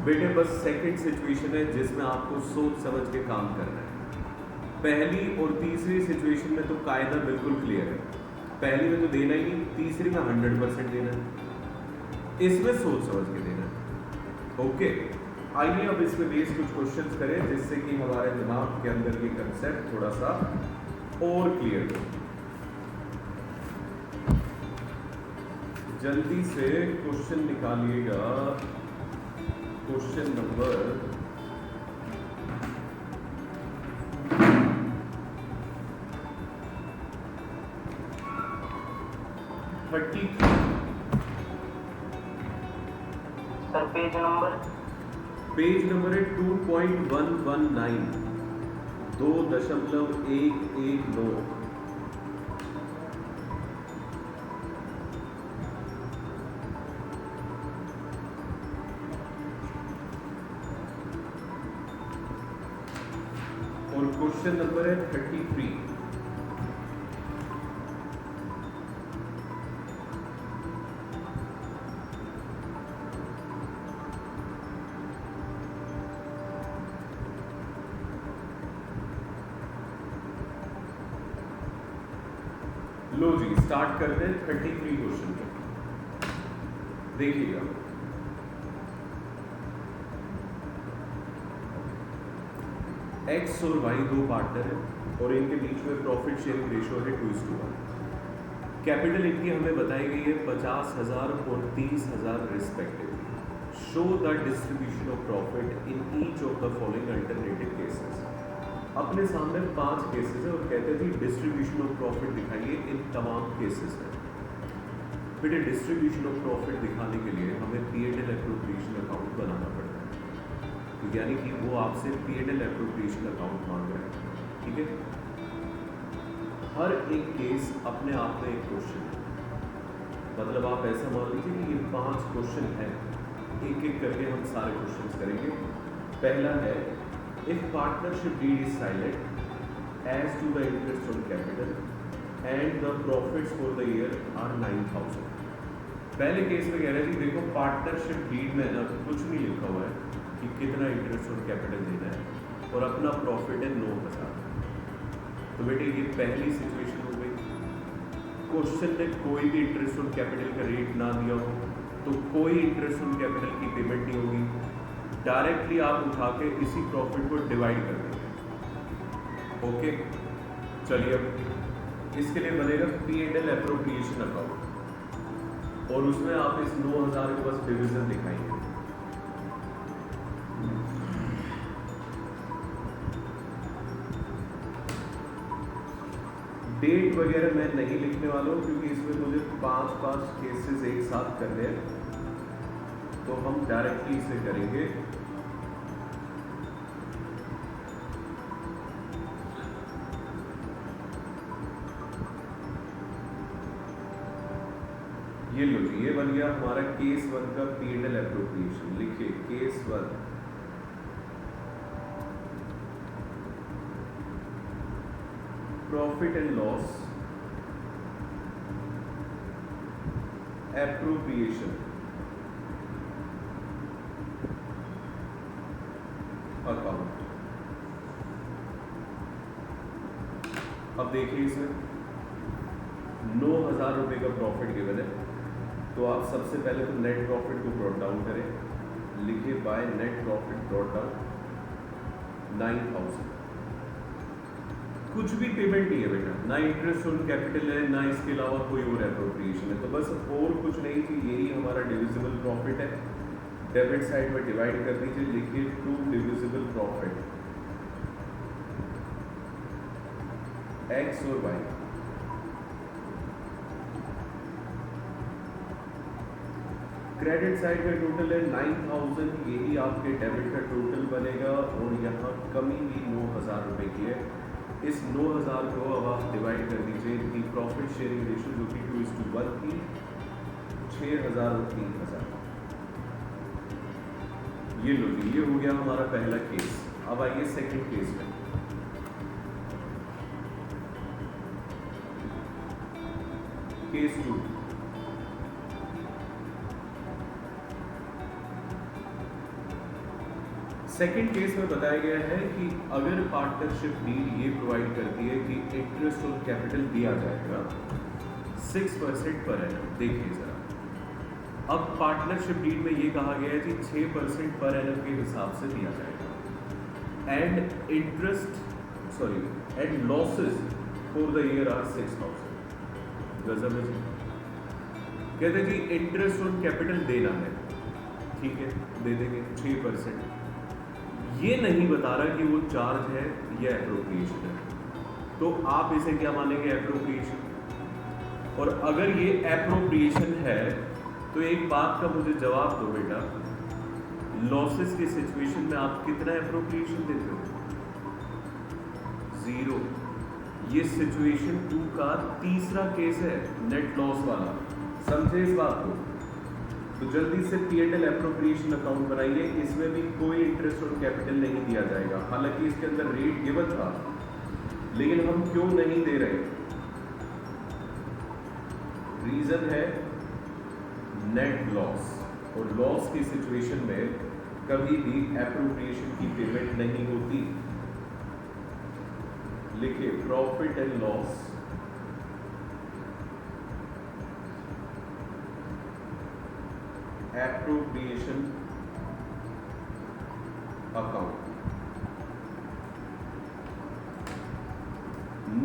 [SPEAKER 1] बेटे बस सेकंड सिचुएशन है जिसमें आपको सोच समझ के काम करना है। पहली और तीसरी सिचुएशन में तो कायदा बिल्कुल क्लियर है, पहली में तो देना ही नहीं, तीसरी में 100% देना है, इसमें सोच समझ के देना है। ओके, आइए अब इसमें बेस कुछ क्वेश्चंस करें जिससे कि हमारे दिमाग के अंदर ये कंसेप्ट थोड़ा सा और क्लियर हो। जल्दी से क्वेश्चन निकालिएगा, question number 33।
[SPEAKER 2] Sir page number
[SPEAKER 1] है 2.119, 2.119। और क्वेश्चन नंबर है 33। लो जी, स्टार्ट करते हैं 33 क्वेश्चन पे। देखिएगा, एक्स और वाई दो पार्टनर है और इनके बीच में प्रॉफिट शेयरिंग रेशियो है 2:1। कैपिटल इनकी हमें बताई गई है 50,000 और 30,000 respectively. Show the distribution of profit in each of the following alternative cases. अपने सामने 5 केसेस है और कहते थे डिस्ट्रीब्यूशन ऑफ प्रॉफिट दिखाइए इन तमाम केसेस में। बेटे डिस्ट्रीब्यूशन ऑफ प्रॉफिट दिखाने के लिए हमें P&L एप्रोप्रिएशन अकाउंट बनाना पड़ता है, यानी कि वो आपसे P&L एप्रोप्रिएशन अकाउंट मांग रहा है, ठीक है। हर एक केस अपने आप में एक क्वेश्चन है, मतलब आप ऐसा मान लीजिए कि ये 5 क्वेश्चन है, एक एक करके हम सारे क्वेश्चन करेंगे। पहला है, if partnership deed is silent as to the interest on capital and the profits for the year are 9,000। पहले केस में कह रहे हैं देखो पार्टनरशिप डीड में ना कुछ नहीं लिखा हुआ है कि कितना इंटरेस्ट ऑन कैपिटल देना है, और अपना प्रॉफिट है 9,000। तो बेटे ये पहली सिचुएशन हो गई। क्वेश्चन ने कोई भी इंटरेस्ट ऑन कैपिटल का रेट ना दिया हो तो कोई इंटरेस्ट ऑन कैपिटल की पेमेंट नहीं होगी, डायरेक्टली आप उठा के इसी प्रॉफिट को डिवाइड कर देंगे। ओके, चलिए अब इसके लिए बनेगा P&L एप्रोप्रिएशन अकाउंट, और उसमें आप इस 9,000 के बस डिवीजन दिखाएंगे। डेट वगैरह मैं नहीं लिखने वाला हूँ क्योंकि इसमें मुझे 5 केसेस एक साथ करने हैं, तो हम डायरेक्टली इसे करेंगे। ये लो जी, ये बन गया हमारा केस 1 का P&L एप्रोप्रिएशन। लिखिए case 1, profit and loss appropriation. देखिए इसमें 9,000 रुपये का प्रॉफिट गिवन है, तो आप सबसे पहले तो नेट प्रॉफिट को ब्रॉट डाउन करें, लिखिए by net profit brought down 9,000। कुछ भी पेमेंट नहीं है बेटा, ना इंटरेस्ट ऑन कैपिटल है, ना इसके अलावा कोई और एप्रोप्रिएशन है, तो बस और कुछ नहीं थी, यही हमारा डिविजिबल प्रॉफिट है। डेबिट साइड में डिवाइड कर दीजिए, लिखिए टू डिविजिबल प्रॉफिट एक्स और वाई। क्रेडिट साइड का टोटल है 9,000, यही आपके डेबिट का टोटल बनेगा, और यहाँ कमी भी 9,000 रुपये की है। इस 9,000 को अब आप डिवाइड कर दीजिए दी प्रॉफिट शेयरिंग रेशियो जो कि 2:1 की, 6,000 और 3,000। ये लो जी, ये हो गया हमारा पहला केस। अब आइए सेकंड केस में। केस 2, सेकेंड केस में बताया गया है कि अगर पार्टनरशिप डीड ये प्रोवाइड करती है कि इंटरेस्ट और कैपिटल दिया जाएगा 6% पर एनम। देखिए जरा, अब पार्टनरशिप डीड में ये कहा गया है कि 6% पर एनम के हिसाब से दिया जाएगा, and and losses for the year are 6,000। गजब है जी। कहते हैं जी इंटरेस्ट ऑन कैपिटल देना है, ठीक है, दे देंगे 6%। ये नहीं बता रहा कि वो चार्ज है या एप्रोप्रिएशन है, तो आप इसे क्या मानेंगे? एप्रोप्रिएशन। और अगर ये एप्रोप्रिएशन है तो एक बात का मुझे जवाब दो बेटा, लॉसेस की सिचुएशन में आप कितना एप्रोप्रिएशन देते हो? 0। ये सिचुएशन 2 का तीसरा केस है, नेट लॉस वाला। समझे इस बात को? तो जल्दी से P&L एप्रोप्रिएशन अकाउंट बनाइए। इसमें भी कोई इंटरेस्ट ऑन कैपिटल नहीं दिया जाएगा, हालांकि इसके अंदर रेट गिवन था, लेकिन हम क्यों नहीं दे रहे? रीजन है नेट लॉस, और लॉस की सिचुएशन में कभी भी एप्रोप्रिएशन की पेमेंट नहीं होती। लिखिए profit and loss appropriation account.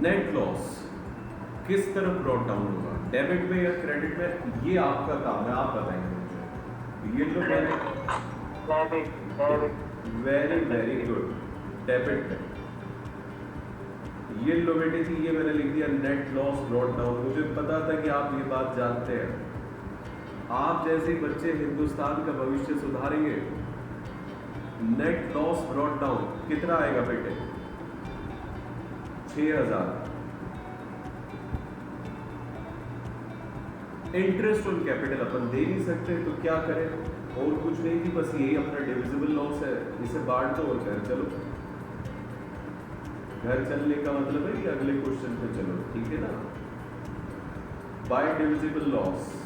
[SPEAKER 1] Net loss किस तरफ ब्रॉट डाउन होगा, डेबिट में या क्रेडिट में? ये आपका काम है, आप बताएंगे मुझे। ये लो मैंने वेरी वेरी गुड, डेबिट में। ये लो बेटे जी, ये मैंने लिख दिया नेट लॉस ब्रॉट डाउन। मुझे पता था कि आप ये बात जानते हैं। आप जैसे बच्चे हिंदुस्तान का भविष्य सुधारेंगे। नेट लॉस ब्रॉट डाउन कितना आएगा बेटे? 6,000। इंटरेस्ट ऑन कैपिटल अपन दे नहीं सकते, तो क्या करें? और कुछ नहीं थी, बस यही अपना डिविजिबल लॉस है, इसे बांट दो और घर चलो। घर चलने का मतलब है कि अगले क्वेश्चन पे चलो, ठीक है ना? बाय डिविजिबल लॉस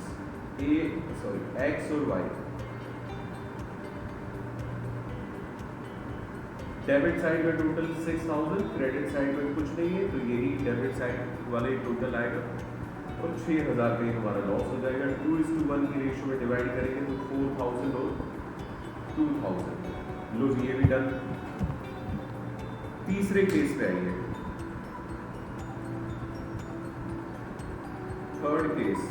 [SPEAKER 1] एक्स और वाई। डेबिट साइड में टोटल 6,000, क्रेडिट साइड में कुछ नहीं है, तो यही डेबिट साइड वाले टोटल आएगा, और 6,000 का ही हमारा लॉस हो जाएगा। 2:1 की रेशियो में डिवाइड करेंगे तो 4,000 और 2,000। लो जी, ये भी डन। तीसरे केस पे आइए, थर्ड केस।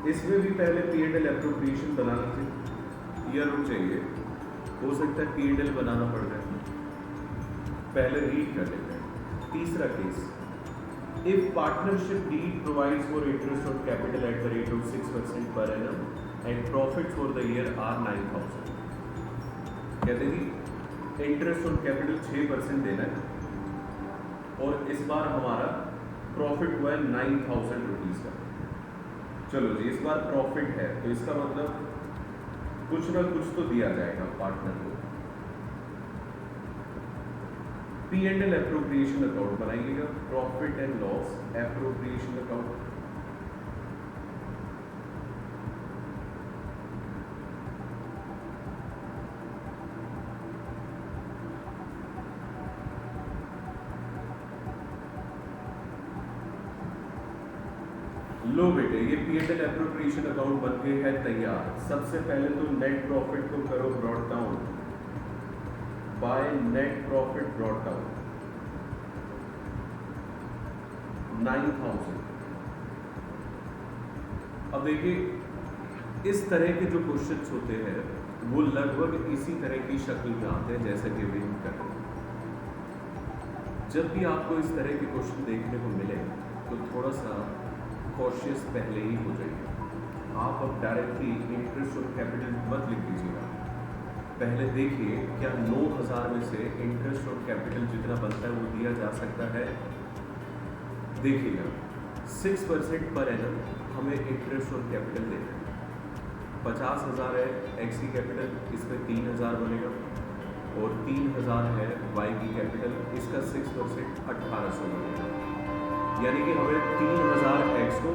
[SPEAKER 1] इसमें भी पहले P&L एप्रोप्रिएशन बना लीजिए, ईयर और चाहिए, हो सकता है P&L बनाना पड़ जाए, पहले रीड कर लेते हैं। तीसरा केस, if partnership deed provides for interest on capital at the rate of 6% per annum and profit for the year are 9,000। कहते जी इंटरेस्ट ऑन कैपिटल 6% देना है, और इस बार हमारा प्रॉफिट हुआ है 9,000 रुपीज़ का। चलो जी, इस बार प्रॉफिट है, तो इसका मतलब कुछ ना कुछ तो दिया जाएगा पार्टनर को। P&L एप्रोप्रिएशन अकाउंट बनाइएगा, profit and loss appropriation account. लो बेटे, ये P&L एप्रोप्रिएशन अकाउंट बन के है तैयार। सबसे पहले तो नेट प्रॉफिट को करो brought down by net profit brought down 9,000। अब देखिए इस तरह के जो क्वेश्चंस होते हैं वो लगभग इसी तरह की शक्ल में आते हैं जैसे कि भी हम कर रहे हैं। जब भी आपको इस तरह के क्वेश्चन देखने को मिले तो थोड़ा सा कॉशियस पहले ही हो जाइए। आप अब डायरेक्टली इंटरेस्ट ऑन कैपिटल मत लिख दीजिएगा। पहले देखिए क्या 9,000 में से इंटरेस्ट ऑन कैपिटल जितना बनता है वो दिया जा सकता है। देखिएगा 6% पर एनम हमें इंटरेस्ट ऑन कैपिटल देना है। 50,000 है एक्स की कैपिटल, इसमें 3,000 बनेगा और 3,000 है वाई की कैपिटल, इसका 6% 1,800 बनेगा। यानी कि हमें 3,000 एक्स को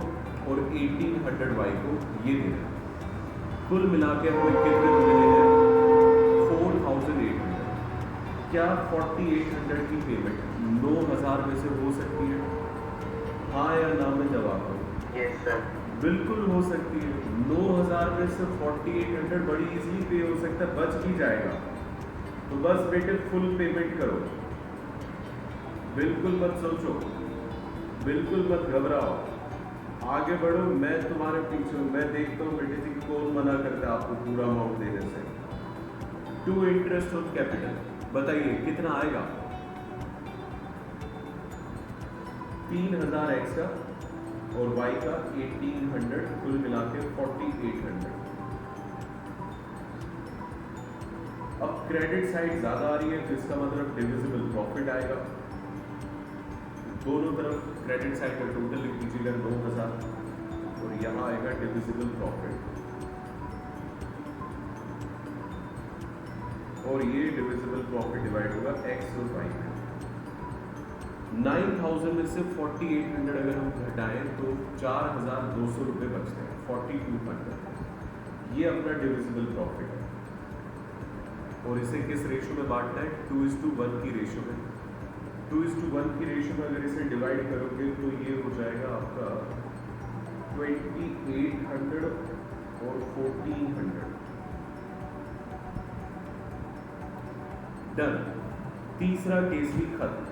[SPEAKER 1] और 1,800 वाई को ये देना है। कुल मिला के हमें कितने मिले हैं 4,800। क्या 4,800 की पेमेंट 9,000 में से हो सकती है? हाँ या ना में जवाब दो।
[SPEAKER 2] Yes sir.
[SPEAKER 1] बिल्कुल हो सकती है। 9,000 में से 4,800 बड़ी इजीली पे हो सकता है, बच भी जाएगा। तो बस बेटे फुल पेमेंट करो, बिल्कुल मत सोचो, बिल्कुल मत घबराओ, आगे बढ़ो। मैं तुम्हारे पीछे हूँ। मैं देखता हूँ बेटे जी कौन मना करता है आपको पूरा अमाउंट देने से। टू इंटरेस्ट ऑन कैपिटल बताइए कितना आएगा? 3,000 एक्स का और वाई का 1,800, कुल मिला के 4,800। अब क्रेडिट साइड ज्यादा आ रही है तो इसका मतलब डिविजिबल प्रॉफिट आएगा। दोनों तरफ क्रेडिट साइड का टोटल लिख दीजिएगा 9,000 और यहाँ आएगा डिविजिबल प्रॉफिट और ये डिविजिबल प्रॉफिट डिवाइड होगा एक्स और वाई में। 9,000 में से 4,800 अगर हम घटाएं तो 4,200 रुपये बचते हैं, 4,200। ये अपना डिविजिबल प्रॉफिट है और इसे किस रेशो में बांटना है? 2:1 की रेशो में। 2:1 की रेशो में अगर इसे डिवाइड करोगे तो ये हो जाएगा आपका 2,800 और 1,400। डन। तीसरा केस भी खत्म।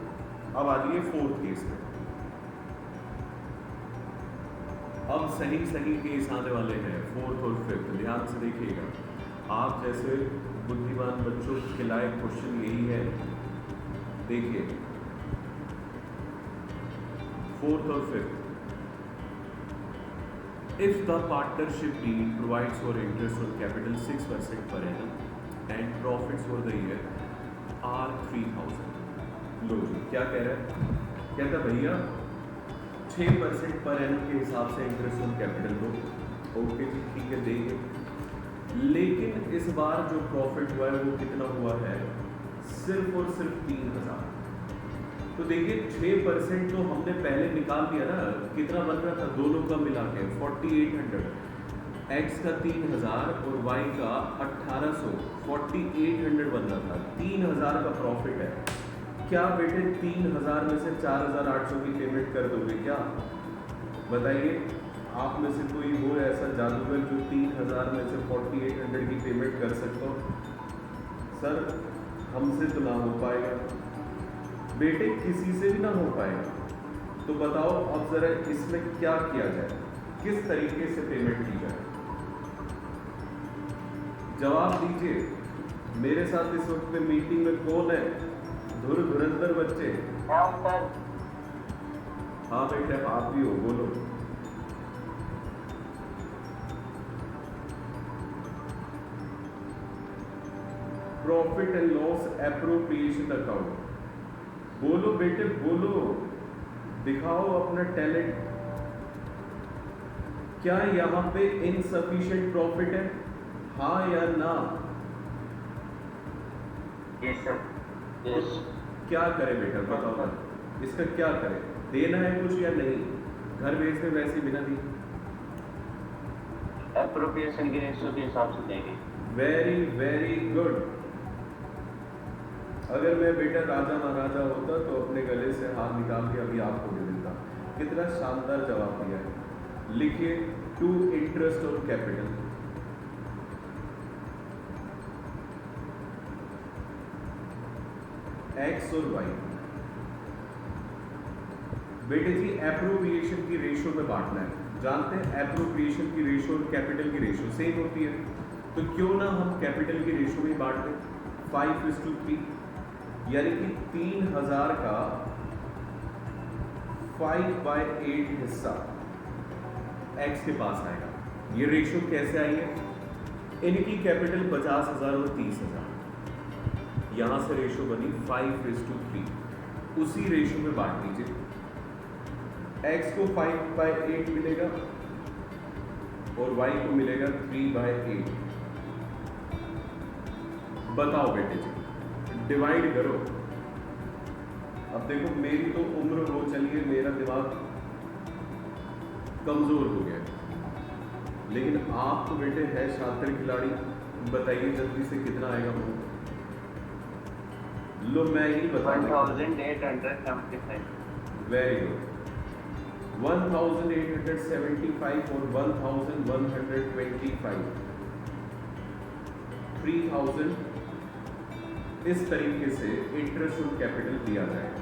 [SPEAKER 1] अब आ जाइए फोर्थ केस में। अब सही केस आने वाले हैं फोर्थ और फिफ्थ। ध्यान से देखिएगा, आप जैसे बुद्धिमान बच्चों के लायक क्वेश्चन यही है। देखिए फोर्थ और fifth. If the partnership deed provides for interest on capital 6% per annum and profits for the year are 3,000। लो जी क्या कह रहा है? कहता भैया 6% पर एनम के हिसाब से इंटरेस्ट ऑन कैपिटल दो। ओके जी ठीक है देंगे, लेकिन इस बार जो प्रॉफिट हुआ है वो कितना हुआ है? सिर्फ और सिर्फ 3,000। तो देखिए 6% तो हमने पहले निकाल दिया ना, कितना बन रहा था दोनों का मिला के 4,800। एक्स का 3,000 और वाई का 1,800, 4,800 बन रहा था। 3,000 का प्रॉफिट है। क्या बेटे 3,000 में से 4,800 की पेमेंट कर दोगे क्या? बताइए आप में से कोई हो ऐसा जादूगर जो 3,000 में से 4,800 की पेमेंट कर सकता हो? सर हमसे तो ना हो पाएगा बेटे, किसी से भी ना हो पाएगा। तो बताओ अब जरा इसमें क्या किया जाए, किस तरीके से पेमेंट की जाए? जवाब दीजिए। मेरे साथ इस वक्त मीटिंग में कौन है? धुरंधर बच्चे। हाँ बेटे आप भी हो, बोलो। Profit and loss appropriation account. बोलो बेटे बोलो, दिखाओ अपना टैलेंट। क्या यहां पे इनसफिशिएंट प्रॉफिट है? हाँ या ना?
[SPEAKER 2] Yes sir. यस।
[SPEAKER 1] क्या करें बेटा बताओ ना, इसका क्या करें? देना है कुछ या नहीं? घर भेजते वैसे बिना दी।
[SPEAKER 2] एप्रोप्रिएशन के रेशो के हिसाब से देंगे।
[SPEAKER 1] Very very good. अगर मैं बेटा राजा महाराजा होता तो अपने गले से हाथ निकाल के अभी आपको दे देता। कितना शानदार जवाब दिया है। लिखिए to interest on capital, X और वाई। बेटे जी एप्रोप्रिएशन की रेशियो में बांटना है, जानते हैं एप्रोप्रिएशन की रेशियो और कैपिटल की रेशियो सेम होती है, तो क्यों ना हम कैपिटल की रेशियो में बांट दें 5:3, यानी कि 3000 का 5/8 हिस्सा एक्स के पास आएगा। ये रेशियो कैसे आई है? इनकी कैपिटल 50,000 और 30,000, यहां से रेशियो बनी 5:3, उसी रेशियो में बांट दीजिए। x को 5/8 मिलेगा और y को मिलेगा 3/8। बताओ बेटे जी, डिवाइड करो। अब देखो मेरी तो उम्र हो चली है, मेरा दिमाग कमजोर हो गया, लेकिन आप तो बेटे है शातिर खिलाड़ी, बताइए जल्दी से कितना आएगा वो। लो मैं ही बता देता हूं।
[SPEAKER 2] 1875।
[SPEAKER 1] वेरी गुड, 1875 और 1125, 3000 इस तरीके से इंटरेस्ट ऑन कैपिटल दिया जाएगा।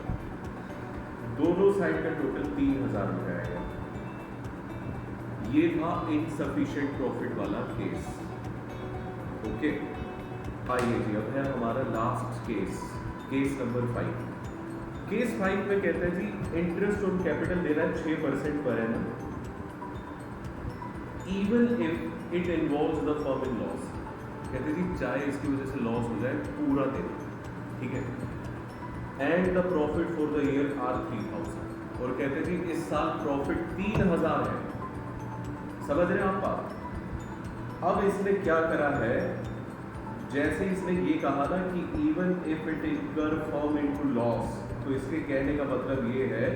[SPEAKER 1] दोनों साइड का टोटल 3000 हो जाएगा। ये था इनसफिशिएंट प्रॉफिट वाला केस। ओके, आइए जी अब है हमारा last case, case number 5। Case 5 में कहते हैं जी इंटरेस्ट ऑन कैपिटल दे रहा है 6% per annum, even if it involves the firm in loss. कहते हैं जी चाहे इसकी वजह से लॉस हो जाए पूरा देना, ठीक है। And the profit for the year are 3000, और कहते हैं जी इस साल प्रॉफिट 3000 है। समझ रहे हैं आप बात? अब इसने क्या करा है, जैसे इसने ये कहा ना कि इवन इफ इट इनकर फर्म इनटू लॉस, तो इसके कहने का मतलब ये है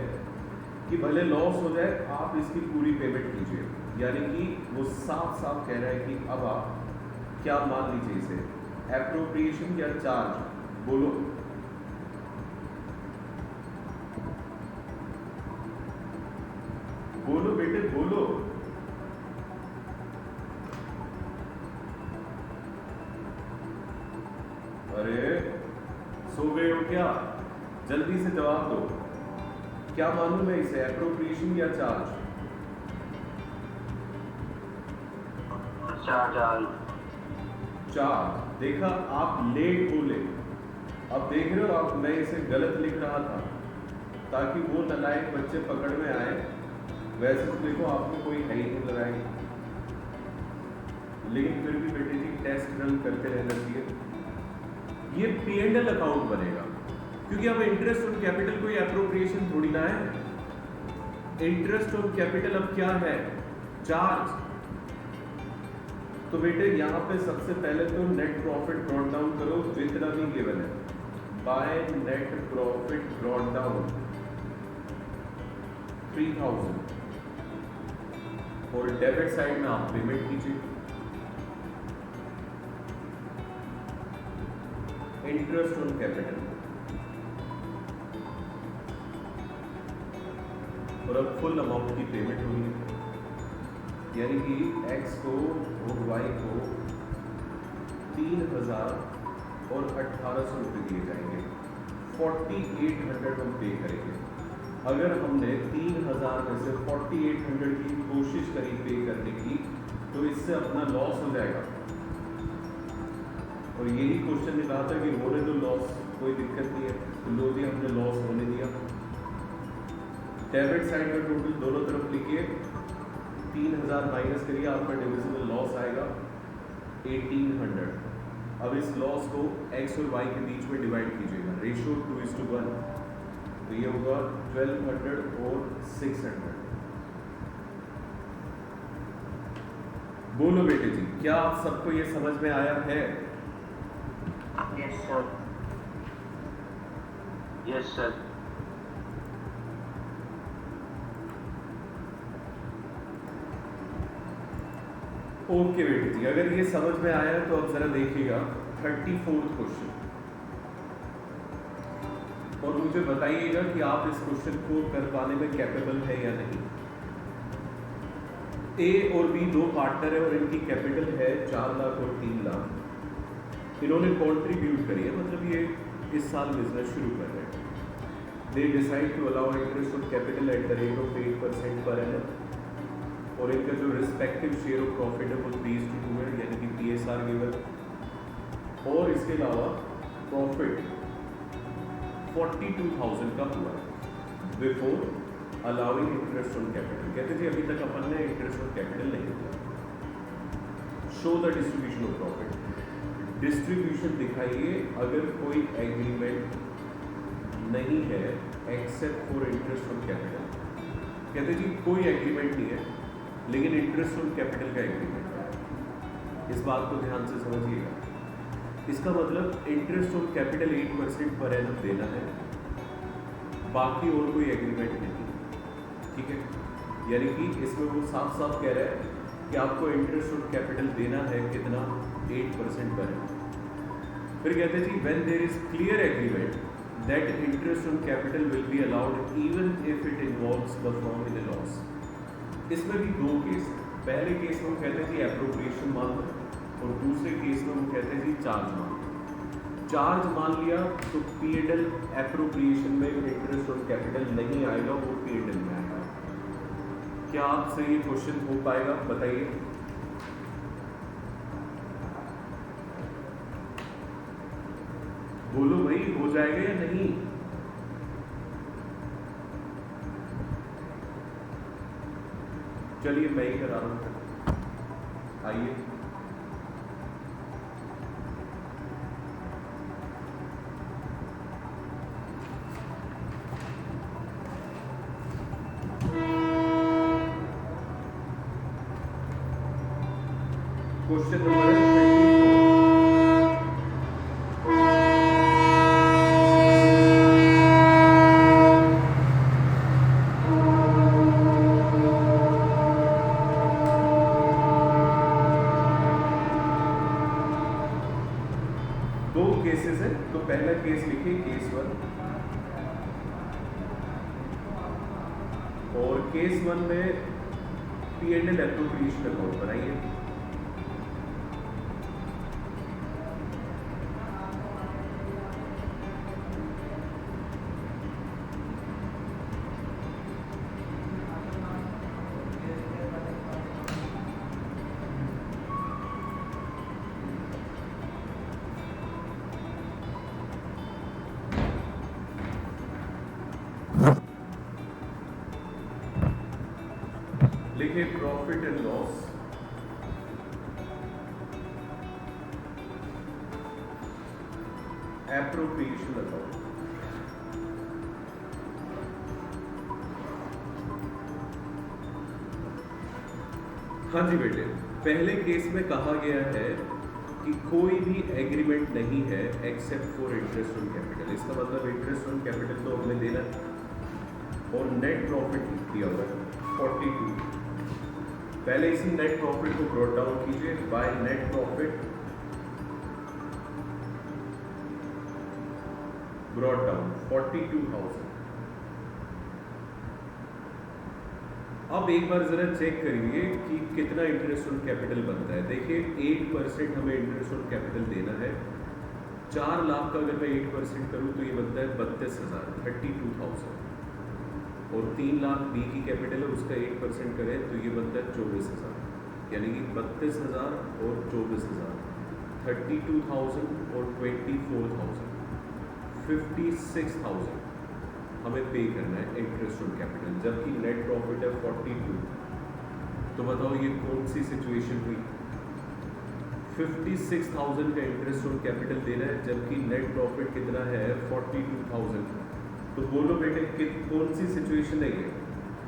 [SPEAKER 1] कि भले लॉस हो जाए आप इसकी पूरी पेमेंट कीजिए। यानी कि वो साफ साफ कह रहा है कि अब आप क्या मान लीजिए इसे, एप्रोप्रिएशन या चार्ज, बोलो। बोलो बेटे बोलो। अरे सो गए हो क्या? जल्दी से जवाब दो, क्या मानूं मैं इसे, एप्रोप्रिएशन या चार्ज? चार्ज। देखा, आप लेट बोले। अब देख रहे हो आप, मैं इसे गलत लिख रहा था ताकि वो नालायक बच्चे पकड़ में आए। वैसे तो देखो आपको कोई है ही नहीं लगाएंगे, लेकिन फिर भी बेटे जी टेस्ट रन करते रहना चाहिए। ये P&L अकाउंट बनेगा, क्योंकि अब इंटरेस्ट ऑन कैपिटल कोई एप्रोप्रिएशन थोड़ी ना है। इंटरेस्ट ऑन कैपिटल अब क्या है? चार्ज। तो बेटे यहाँ पे सबसे पहले तो नेट प्रॉफिट ब्रॉट डाउन करो, जितना भी गिवन है, by net profit brought down 3000, और डेबिट साइड में आप पेमेंट कीजिए। इंटरेस्ट ऑन कैपिटल, और अब फुल अमाउंट की पेमेंट होगी, यानी कि x को और y को 3000 और 1800 रुपये दिए जाएंगे। 4800 हम पे करेंगे। अगर हमने 3000 में से 4800 की कोशिश करी पे करने की, तो इससे अपना लॉस हो जाएगा। और यही क्वेश्चन ने कहा था कि होने दो लॉस, कोई दिक्कत नहीं है, तो लो जी हमने लॉस होने दिया। डेबिट साइड में टोटल दोनों तरफ लिखिए, 3000 माइनस करिए, आपका डिविजिबल लॉस आएगा 1800। अब इस लॉस को x और y के बीच में डिवाइड कीजिएगा, रेशियो 2:1, तो ये होगा 1200 और 600। बोलो बेटे जी, क्या आप सबको ये समझ में आया है?
[SPEAKER 2] Yes sir. Yes sir.
[SPEAKER 1] Okay बेटे जी, अगर ये समझ में आया तो अब जरा देखिएगा 34th क्वेश्चन, और मुझे बताइएगा कि आप इस क्वेश्चन को कर पाने में कैपेबल है या नहीं। ए और बी दो पार्टनर है और इनकी कैपिटल है 4 लाख और 3 लाख। इन्होंने कॉन्ट्रीब्यूट करी है, मतलब ये इस साल बिजनेस शुरू कर रहे हैं। They decide to allow interest on capital at the rate of 8% per annum और इनका जो रिस्पेक्टिव शेयर ऑफ प्रॉफिट है वो 3:2 है, यानी कि PSR गिवन। और इसके अलावा प्रॉफिट 42,000 का हुआ before allowing interest on capital. कहते थे अभी तक अपन ने इंटरेस्ट ऑन कैपिटल नहीं दिया। Show the distribution of profit. Distribution दिखाइए अगर कोई एग्रीमेंट नहीं है except for interest on capital. कहते जी कोई एग्रीमेंट नहीं है लेकिन इंटरेस्ट ऑन कैपिटल का एग्रीमेंट है। इस बात को ध्यान से समझिएगा। इसका मतलब interest on capital 8% per annum देना है, बाकी और कोई एग्रीमेंट नहीं, ठीक है। यानी कि इसमें वो साफ साफ कह रहा है कि आपको इंटरेस्ट ऑन कैपिटल देना है कितना, 8% पर एनम। फिर कहते जी when there is clear agreement that interest on capital will be allowed even if it involves the firm in a loss. इसमें भी दो केस हैं। पहले केस में वो कहते हैं जी एप्रोप्रिएशन मान लो और दूसरे केस में वो कहते हैं जी चार्ज मान लो। चार्ज मान लिया तो P&L एप्रोप्रिएशन में इंटरेस्ट ऑन कैपिटल नहीं आएगा, वो P&L में आएगा। क्या आपसे ये क्वेश्चन हो पाएगा, बताइए। बोलो भाई, हो जाएगा या नहीं? चलिए मैं ही करा रहा हूं, आइए। क्वेश्चन नंबर है 24। दो केसेस है, तो पहला केस लिखिए केस 1 और केस 1 में P&L एप्रोप्रिएशन अकाउंट बनाइए। लिखे profit and loss, appropriation account. हाँ जी बेटे, पहले केस में कहा गया है कि कोई भी एग्रीमेंट नहीं है except for interest on capital. इसका मतलब इंटरेस्ट ऑन कैपिटल तो हमें देना है और नेट प्रॉफिट दिया हुआ है 42। पहले इसी नेट प्रॉफिट को ब्रॉट डाउन कीजिए by net profit brought down 42,000। अब एक बार जरा चेक करिए कि कितना इंटरेस्ट ऑन कैपिटल बनता है। देखिए 8% हमें इंटरेस्ट ऑन कैपिटल देना है। 4 लाख का अगर मैं 8% करूं तो ये बनता है 32,000, 32,000 और 3 लाख बी की कैपिटल है, उसका 8% करें तो ये बनता है 24,000, यानी कि 32,000 और 24,000, 32,000 और 24,000, 56,000 हमें पे करना है इंटरेस्ट ऑन कैपिटल, जबकि नेट प्रॉफिट है 42। तो बताओ ये कौन सी सिचुएशन हुई? 56,000 का इंटरेस्ट ऑन कैपिटल देना है जबकि नेट प्रॉफिट कितना है 42,000। तो बोलो बेटे कौन सी सिचुएशन है ये?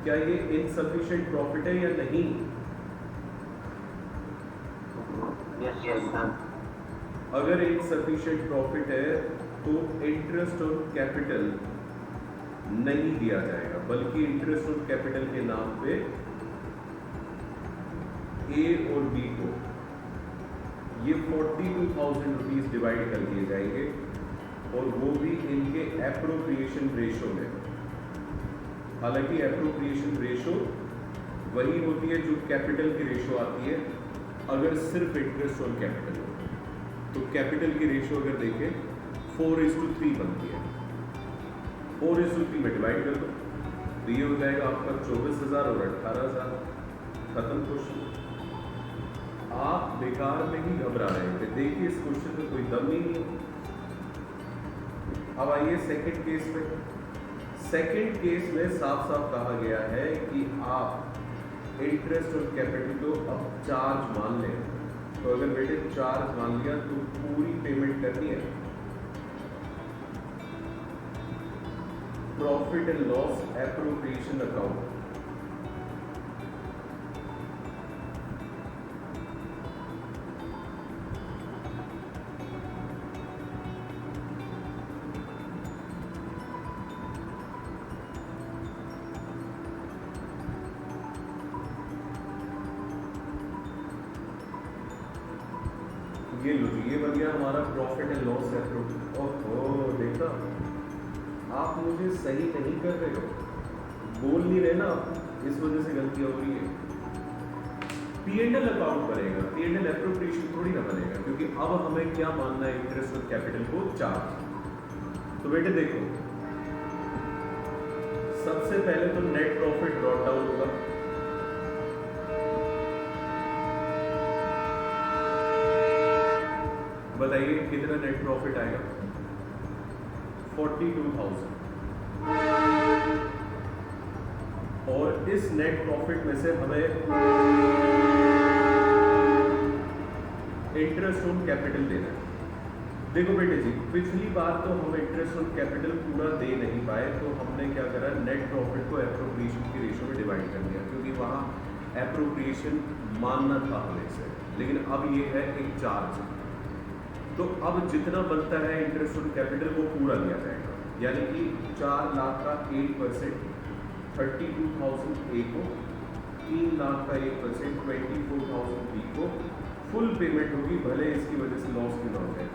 [SPEAKER 1] क्या ये इनसफिशिएंट प्रॉफिट है या नहीं?
[SPEAKER 2] Yes, yes, sir.
[SPEAKER 1] अगर इनसफिशिएंट प्रॉफिट है तो इंटरेस्ट ऑन कैपिटल नहीं दिया जाएगा, बल्कि इंटरेस्ट ऑन कैपिटल के नाम पे ए और बी को ये 42,000 रुपीज डिवाइड कर दिए जाएंगे और वो भी इनके एप्रोप्रिएशन रेशो में। हालांकि एप्रोप्रिएशन रेशो वही होती है जो कैपिटल की रेशो आती है अगर सिर्फ इंटरेस्ट ऑन कैपिटल हो। तो कैपिटल की रेशो अगर देखें 4:3 बनती है। 4:3 में डिवाइड कर दो तो ये हो जाएगा आपका 24,000 और 18,000। खत्म क्वेश्चन। आप बेकार में ही घबरा रहे थे, देखिए इस क्वेश्चन में कोई दम ही नहीं है। अब आइए सेकंड केस में। सेकंड केस में साफ साफ कहा गया है कि आप इंटरेस्ट और कैपिटल को अब चार्ज मान लें। तो अगर बेटे चार्ज मान लिया तो पूरी पेमेंट करनी है। Profit and loss appropriation account, ये लो जी, ये बन गया हमारा प्रॉफिट एंड लॉस एप्रोप्रिएशन। ओहो, देखा आप मुझे सही नहीं कर रहे हो, बोल नहीं रहे ना, इस वजह से गलतियां हो रही है। P&L अकाउंट बनेगा, P&L एप्रोप्रिएशन थोड़ी ना बनेगा, क्योंकि अब हमें क्या मानना है, इंटरेस्ट और कैपिटल को चार्ज। तो बेटे देखो, सबसे पहले तो नेट प्रॉफिट ब्रॉट डाउन होगा। बताइए कितना नेट प्रॉफिट आएगा? 42,000। और इस नेट प्रॉफिट में से हमें इंटरेस्ट ऑन कैपिटल देना है। देखो बेटे जी, पिछली बार तो हम इंटरेस्ट ऑन कैपिटल पूरा दे नहीं पाए, तो हमने क्या करा, नेट प्रॉफिट को एप्रोप्रिएशन की रेशो में डिवाइड कर दिया, क्योंकि वहाँ एप्रोप्रिएशन मानना था हमें से। लेकिन अब ये है एक चार्ज, तो अब जितना बनता है इंटरेस्ट ऑन कैपिटल वो पूरा लिया जाएगा। यानी कि 4 लाख का 8% 32,000 ए को, 3 लाख का 1% 24,000 बी को फुल पेमेंट होगी, भले इसकी वजह से लॉस भी ना हो जाए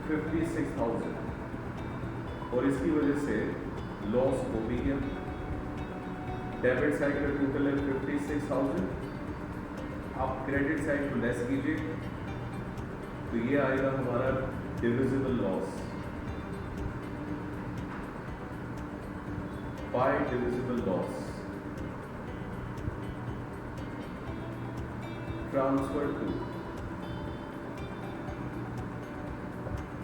[SPEAKER 1] 56,000, और इसकी वजह से लॉस हो भी गया। डेबिट साइड का टोटल है 56,000। आप क्रेडिट साइड को लेस कीजिए तो ये आएगा हमारा divisible loss by divisible loss transfer to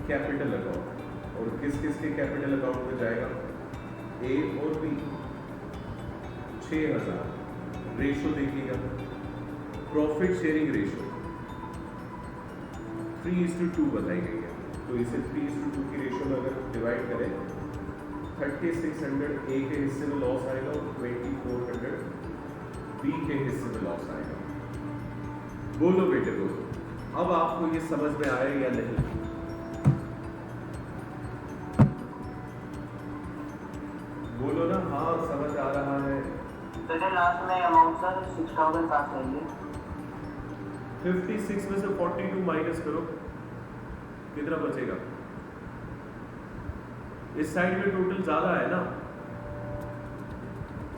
[SPEAKER 1] capital account. और किस किस के कैपिटल अकाउंट में जाएगा? ए और बी। 6,000। रेशो देखिएगा, प्रॉफिट शेयरिंग रेशो 3:2 बताई गई है, तो इसे 3:2 की रेशो में अगर डिवाइड करें, 3600 ए के हिस्से में लॉस आएगा और 2400 बी के हिस्से में लॉस आएगा। बोलो बेटे बोलो, अब आपको ये समझ में आया या नहीं? बोलो ना, हाँ समझ आ रहा है।
[SPEAKER 2] तो लास्ट में अमाउंट सर 6,000 पास करेंगे।
[SPEAKER 1] 56 में से 42 माइनस करो, कितना बचेगा? इस साइड में टोटल ज्यादा है ना,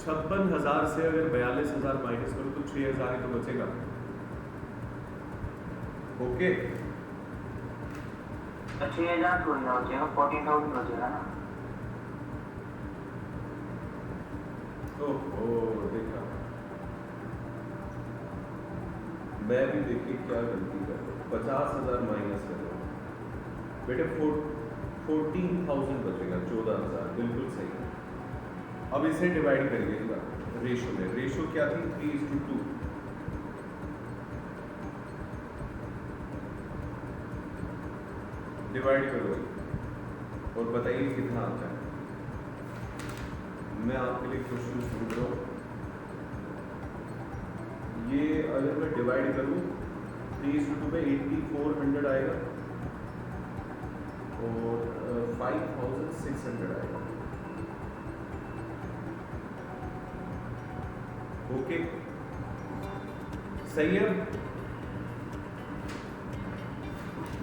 [SPEAKER 1] 56,000 से अगर 42,000 माइनस करो तो 6,000 ही तो बचेगा। ओके,
[SPEAKER 2] 6,000 थोड़ी ना बचेगा, 14,000 बचेगा ना।
[SPEAKER 1] ओहो देखा, मैं भी देखिए क्या गलती कर रहा हूँ। 50,000 माइनस कर रहा हूँ बेटे, 14,000 बचेगा, 14,000 बिल्कुल सही। अब इसे डिवाइड करिएगा रेशो में। रेशो क्या थी? 3:2। डिवाइड करो और बताइए कितना आता है। मैं आपके लिए क्वेश्चन ढूंढ रहा हूँ। ये अगर मैं डिवाइड करूँ 3:2 में 8400 आएगा और 5600 आएगा। ओके सही है?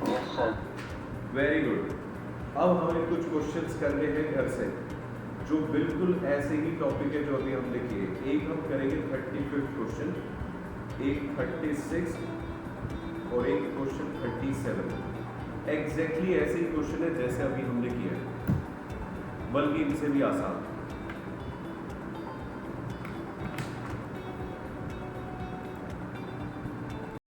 [SPEAKER 2] Yes sir.
[SPEAKER 1] Very good. अब हमें कुछ क्वेश्चंस करने हैं घर से, जो बिल्कुल ऐसे ही टॉपिक है जो अभी हमने किए। एक हम करेंगे 35th क्वेश्चन, एक 36 और एक क्वेश्चन 37। एग्जैक्टली ऐसे ही क्वेश्चन है जैसे अभी हमने किया है, बल्कि इनसे भी आसान।